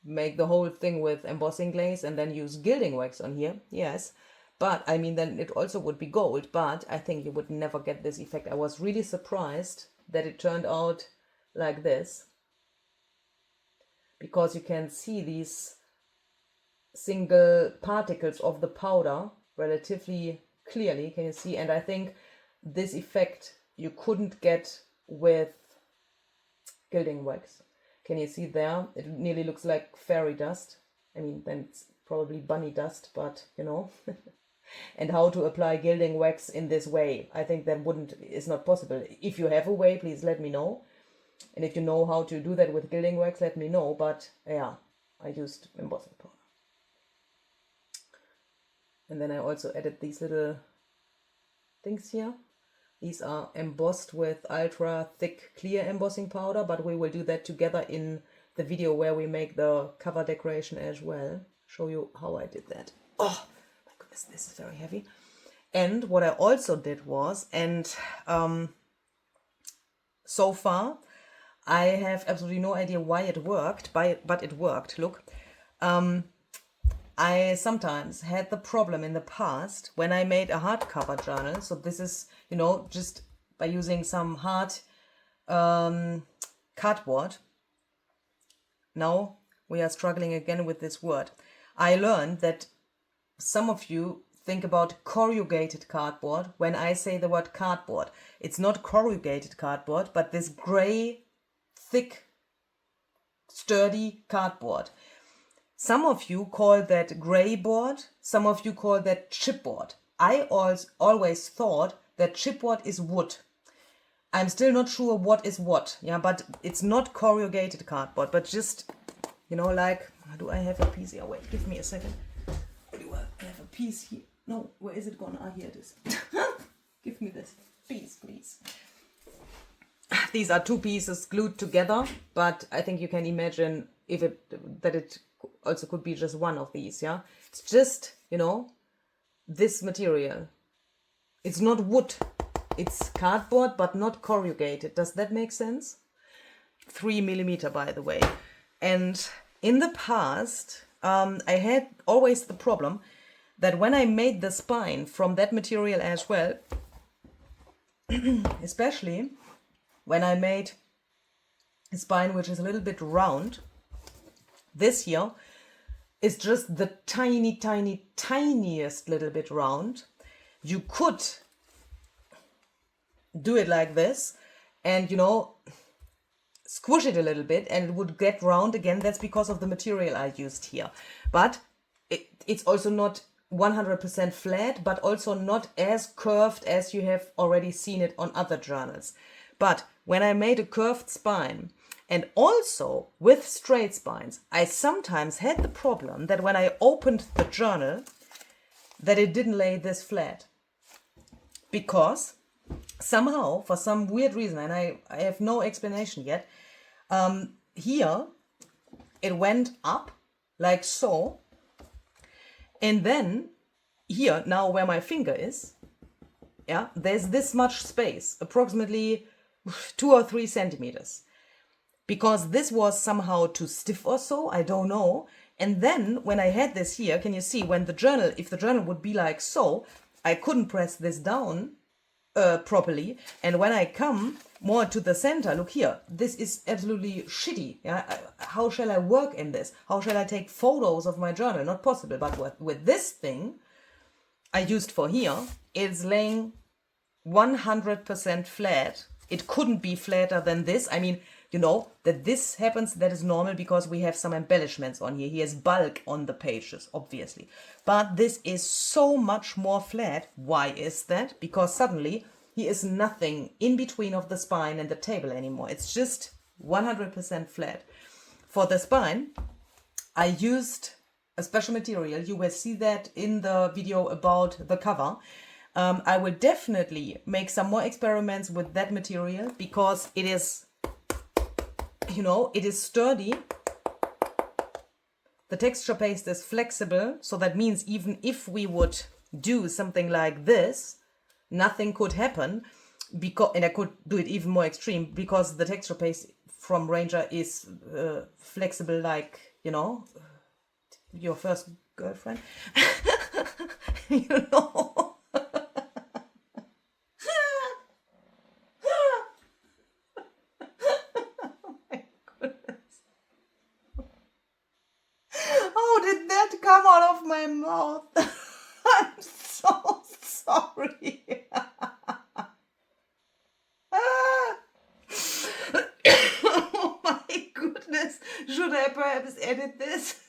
Make the whole thing with embossing glaze and then use gilding wax on here? Yes, but I mean, then it also would be gold, but I think you would never get this effect. I was really surprised that it turned out like this, because you can see these single particles of the powder relatively clearly, can you see? And I think this effect you couldn't get with gilding wax. Can you see there? It nearly looks like fairy dust. I mean, then it's probably bunny dust, but you know. And how to apply gilding wax in this way, I think that is not possible. If you have a way, please let me know. And if you know how to do that with gilding wax, let me know. But yeah, I used embossing powder. And then I also added these little things here. These are embossed with ultra thick clear embossing powder, but we will do that together in the video where we make the cover decoration as well. Show you how I did that. Oh my goodness, this is very heavy. And what I also did was, and so far I have absolutely no idea why it worked, but it worked. Look, I sometimes had the problem in the past when I made a hardcover journal. So this is, you know, just by using some hard cardboard. Now we are struggling again with this word. I learned that some of you think about corrugated cardboard when I say the word cardboard. It's not corrugated cardboard, but this gray, thick, sturdy cardboard. Some of you call that gray board, some of you call that chipboard. I always thought that chipboard is wood. I'm still not sure what is what, yeah, but it's not corrugated cardboard, but just, you know, like, do I have a piece here? Wait, give me a second. Do I have a piece here? No, where is it gone? Ah, here it is. Give me this piece, please. These are two pieces glued together, but I think you can imagine that it also could be just one of these, yeah? It's just, you know, this material. It's not wood. It's cardboard, but not corrugated. Does that make sense? 3 millimeter, by the way. And in the past, I had always the problem that when I made the spine from that material as well, especially when I made a spine which is a little bit round, this here is just the tiniest little bit round. You could do it like this and, you know, squish it a little bit and it would get round again. That's because of the material I used here. But it's also not 100% flat, but also not as curved as you have already seen it on other journals. But when I made a curved spine and also with straight spines, I sometimes had the problem that when I opened the journal, that it didn't lay this flat. Because somehow, for some weird reason, and I have no explanation yet, here it went up like so. And then here, now where my finger is, yeah, there's this much space, approximately 2 or 3 centimeters. Because this was somehow too stiff or so, I don't know. And then when I had this here, can you see when the journal, if the journal would be like so, I couldn't press this down properly. And when I come more to the center, look here, this is absolutely shitty. Yeah? How shall I work in this? How shall I take photos of my journal? Not possible. But with this thing I used for here, it's laying 100% flat. It couldn't be flatter than this. I mean, you know, that this happens, that is normal because we have some embellishments on here. He has bulk on the pages, obviously. But this is so much more flat. Why is that? Because suddenly he is nothing in between of the spine and the table anymore. It's just 100% flat. For the spine, I used a special material. You will see that in the video about the cover. I will definitely make some more experiments with that material because it is, you know, it is sturdy. The texture paste is flexible, so that means even if we would do something like this, nothing could happen. And I could do it even more extreme because the texture paste from Ranger is flexible, like, you know, your first girlfriend. You know. Oh, did that come out of my mouth? I'm so sorry. Oh my goodness. Should I perhaps edit this?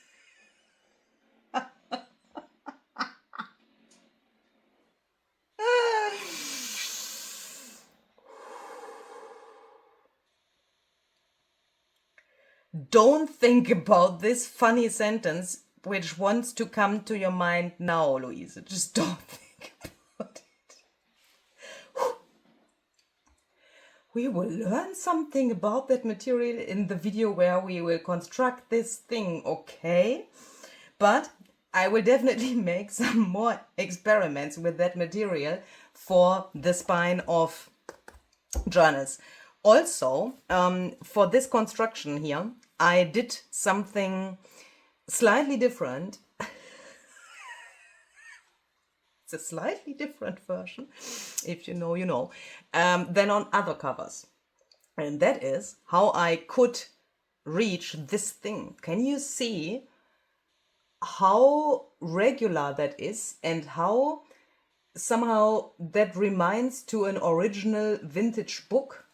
Don't think about this funny sentence which wants to come to your mind now, Louise. Just don't think about it. We will learn something about that material in the video where we will construct this thing, okay? But I will definitely make some more experiments with that material for the spine of journals. Also, for this construction here, I did something slightly different. It's a slightly different version, if you know, you know, than on other covers. And that is how I could reach this thing. Can you see how regular that is and how somehow that reminds to an original vintage book?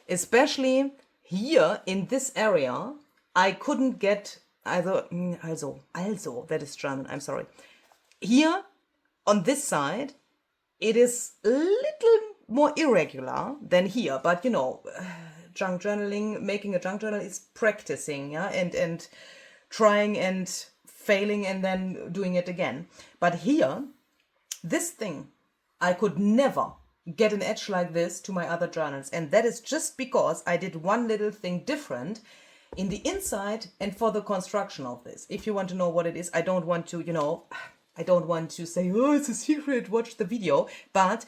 Especially here in this area, I couldn't get also, that is German, I'm sorry. Here on this side, it is a little more irregular than here, but you know, junk journaling, making a junk journal is practicing, yeah, and trying and failing and then doing it again. But here, this thing, I could never get an edge like this to my other journals, and that is just because I did one little thing different in the inside and for the construction of this. If you want to know what it is, I don't want to, you know, I don't want to say, oh, it's a secret, watch the video, but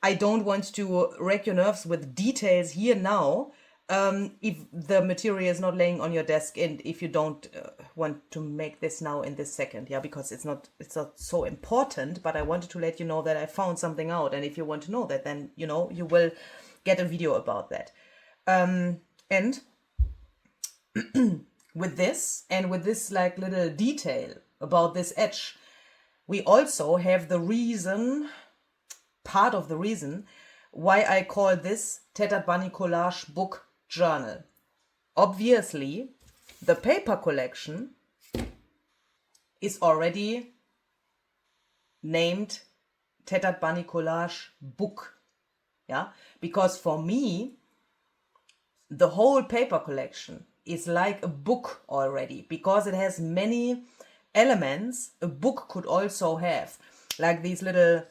I don't want to wreck your nerves with details here now if the material is not laying on your desk and if you don't want to make this now in this second, yeah, because it's not so important, but I wanted to let you know that I found something out, and if you want to know that, then, you know, you will get a video about that. And with this and with this like little detail about this edge, we also have the reason, part of the reason why I call this Tattered Bunny Collage book journal. Obviously, the paper collection is already named Tattered Bunny Collage book. Yeah, because for me, the whole paper collection is like a book already, because it has many elements a book could also have, like these little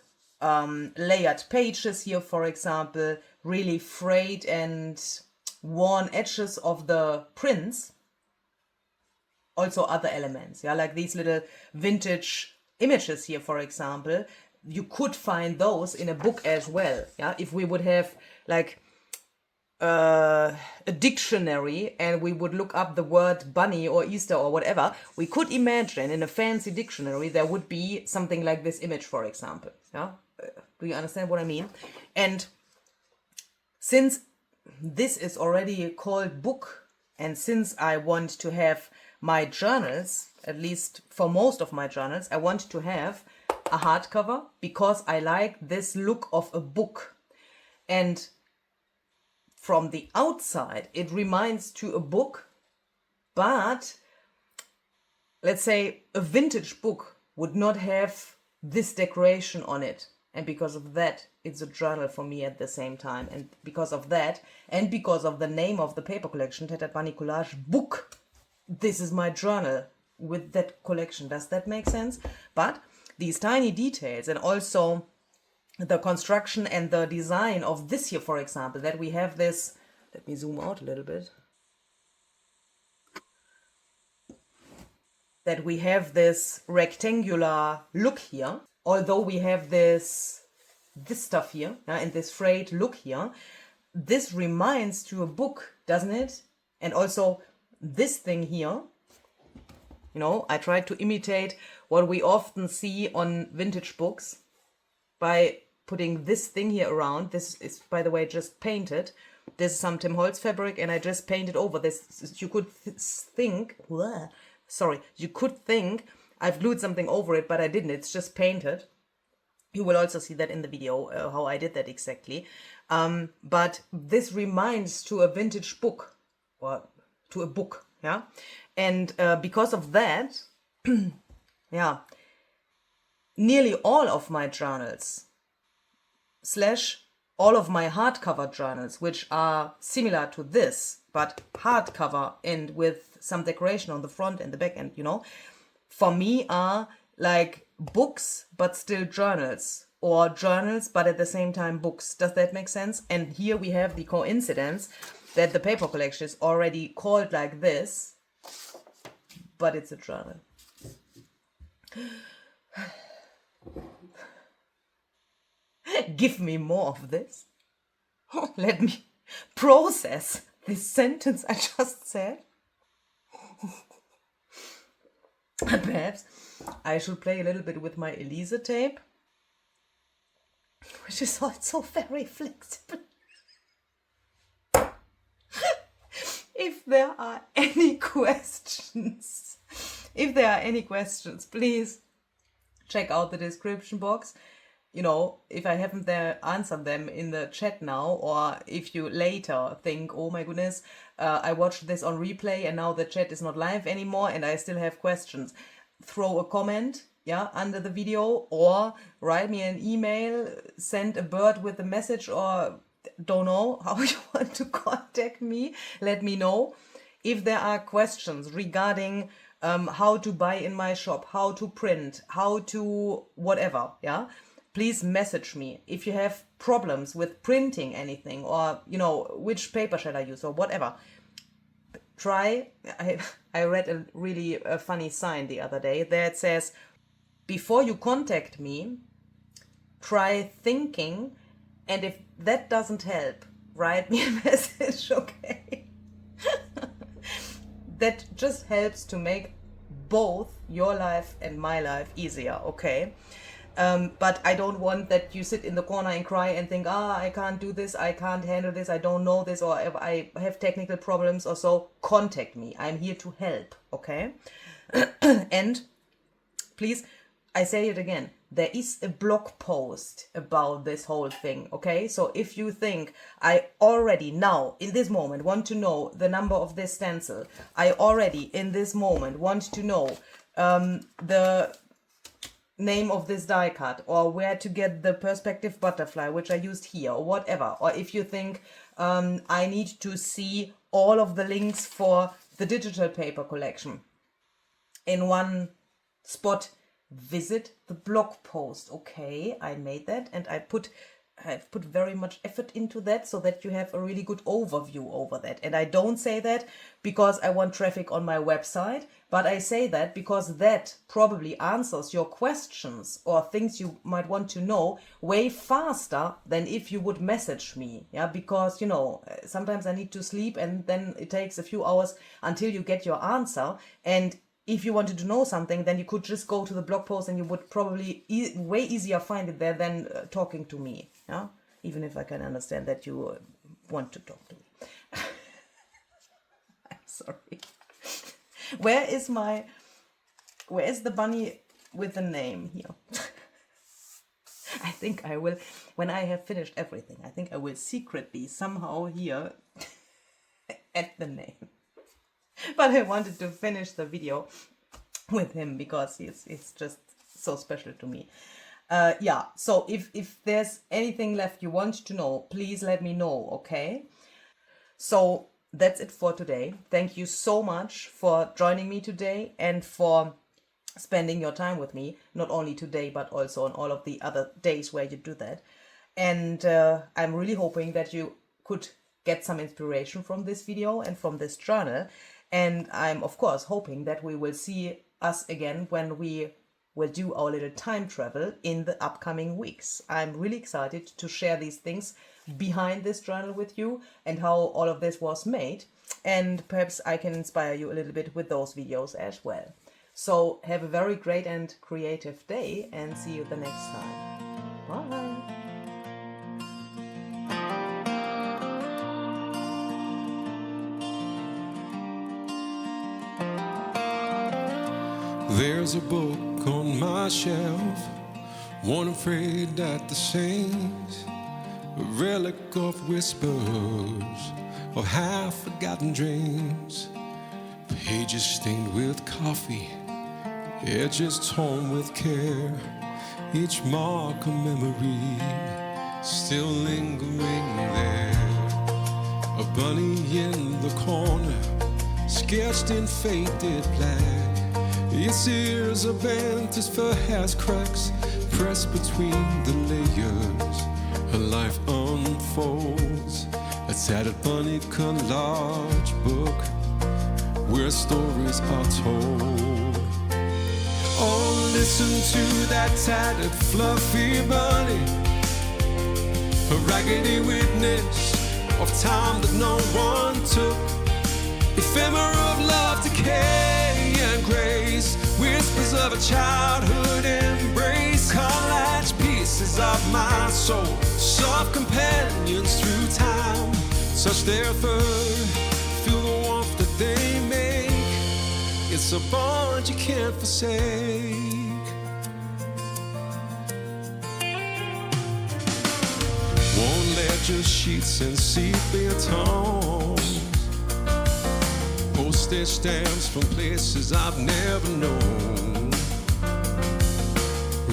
layered pages here, for example, really frayed and worn edges of the prints. Also other elements, yeah, like these little vintage images here, for example, you could find those in a book as well. Yeah, if we would have like a dictionary and we would look up the word bunny or Easter or whatever, we could imagine in a fancy dictionary there would be something like this image, for example. Yeah, do you understand what I mean? And since this is already called book, and since I want to have my journals, at least for most of my journals, I want to have a hardcover because I like this look of a book. And from the outside, it reminds to a book, but let's say a vintage book would not have this decoration on it. And because of that, it's a journal for me at the same time. And because of that, and because of the name of the paper collection, Tattered Bunny Collage book, this is my journal with that collection. Does that make sense? But these tiny details, and also the construction and the design of this here, for example, that we have this, let me zoom out a little bit, that we have this rectangular look here, although we have this stuff here, and this frayed look here, this reminds to a book, doesn't it? And also this thing here, you know, I tried to imitate what we often see on vintage books by putting this thing here around. This is, by the way, just painted. This is some Tim Holtz fabric, and I just painted over this. You could think, you could think I've glued something over it, but I didn't. It's just painted. You will also see that in the video, how I did that exactly. But this reminds to a vintage book, or to a book, yeah? And because of that, yeah, nearly all of my journals, / all of my hardcover journals, which are similar to this, but hardcover and with some decoration on the front and the back end, you know, for me are like books, but still journals, or journals, but at the same time books. Does that make sense? And here we have the coincidence that the paper collection is already called like this, but it's a journal. Give me more of this. Let me process this sentence I just said. Perhaps I should play a little bit with my Elise tape, which is also very flexible. If there are any questions, please check out the description box. You know, if I haven't answered them in the chat now, or if you later think, oh my goodness, I watched this on replay and now the chat is not live anymore and I still have questions, throw a comment, yeah, under the video, or write me an email, send a bird with a message, or don't know how you want to contact me. Let me know if there are questions regarding how to buy in my shop, how to print, how to whatever, yeah. Please message me if you have problems with printing anything, or, you know, which paper shall I use or whatever. I read a really funny sign the other day that says, before you contact me, try thinking, and if that doesn't help, write me a message, okay? That just helps to make both your life and my life easier, okay? But I don't want that you sit in the corner and cry and think, I can't do this, I can't handle this, I don't know this, or if I have technical problems or so. Contact me. I'm here to help, okay? And please, I say it again, there is a blog post about this whole thing, okay? So if you think I already now, in this moment, want to know the number of this stencil, I already in this moment want to know the name of this die cut, or where to get the perspective butterfly, which I used here, or whatever. Or if you think I need to see all of the links for the digital paper collection in one spot, visit the blog post. Okay, I made that, and I've put very much effort into that so that you have a really good overview over that. And I don't say that because I want traffic on my website, but I say that because that probably answers your questions or things you might want to know way faster than if you would message me. Yeah, because, you know, sometimes I need to sleep and then it takes a few hours until you get your answer. And if you wanted to know something, then you could just go to the blog post and you would probably way easier find it there than talking to me. Yeah, even if I can understand that you want to talk to me. I'm sorry. Where is the bunny with the name here? I think I will, when I have finished everything, I think I will secretly somehow here add the name. But I wanted to finish the video with him because he's just so special to me. Yeah, so if there's anything left you want to know, please let me know, okay? So that's it for today. Thank you so much for joining me today and for spending your time with me, not only today, but also on all of the other days where you do that. And I'm really hoping that you could get some inspiration from this video and from this journal. And I'm, of course, hoping that we will see us again when we will do our little time travel in the upcoming weeks. I'm really excited to share these things behind this journal with you and how all of this was made. And perhaps I can inspire you a little bit with those videos as well. So have a very great and creative day and see you the next time. Bye. There's a book on my shelf, one afraid that the saints, a relic of whispers, of half-forgotten dreams, pages stained with coffee, edges torn with care, each mark a memory, still lingering there. A bunny in the corner, sketched in faded black. Its ears are bent, its fur has cracks pressed between the layers. Her life unfolds, a tattered bunny collage book where stories are told. Oh, listen to that tattered, fluffy bunny, a raggedy witness of time that no one took. Ephemera of love, decay and grace, whispers of a childhood embrace. Collage pieces of my soul, soft companions through time. Touch their fur, feel the warmth that they make. It's a bond you can't forsake. Won't let your sheets and sepia tones, postage stamps from places I've never known.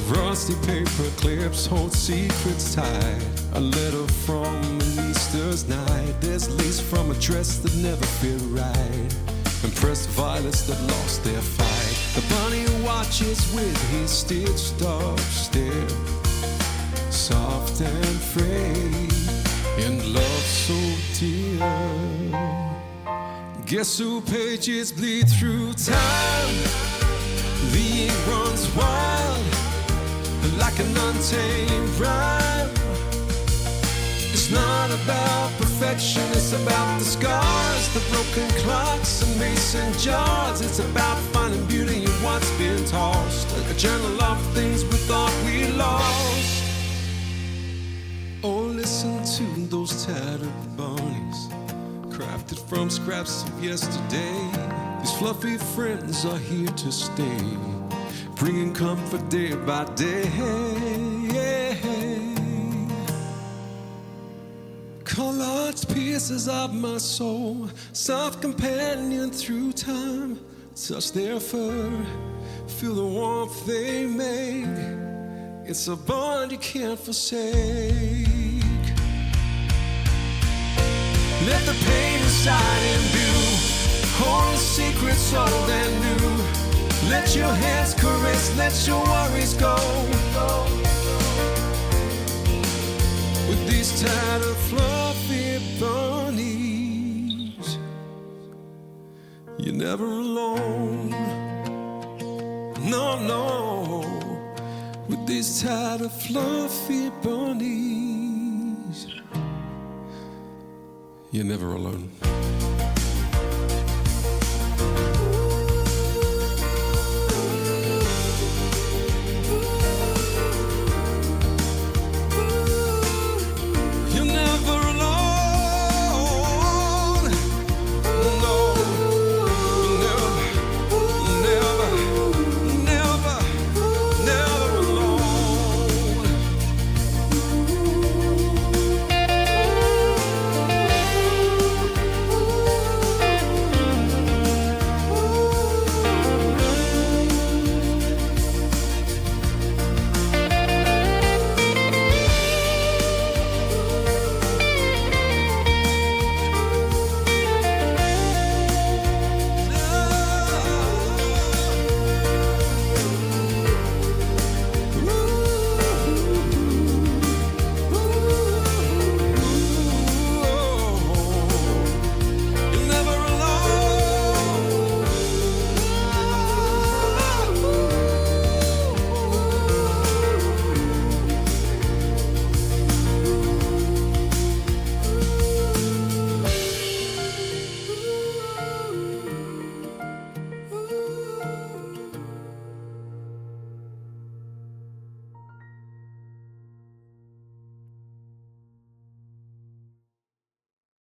Rusty paper clips hold secrets tied. A letter from an Easter's night. There's lace from a dress that never fit right, and pressed violets that lost their fight. The bunny watches with his stitched up stare, soft and frayed, in love so dear. Guess who pages bleed through time? The ink runs wild like an untamed rhyme. It's not about perfection, it's about the scars, the broken clocks and mason jars. It's about finding beauty in what's been tossed, like a journal of things we thought we lost. Oh, listen to those tattered bunnies, crafted from scraps of yesterday. These fluffy friends are here to stay, bringing comfort day by day. Collage pieces of my soul, soft companion through time. touch their fur, feel the warmth they make. It's a bond you can't forsake. Let the pain inside imbue, hold secrets old and new. Let your hands caress, let your worries go. With these tattered fluffy bunnies, you're never alone. No, no. With these tattered fluffy bunnies, you're never alone.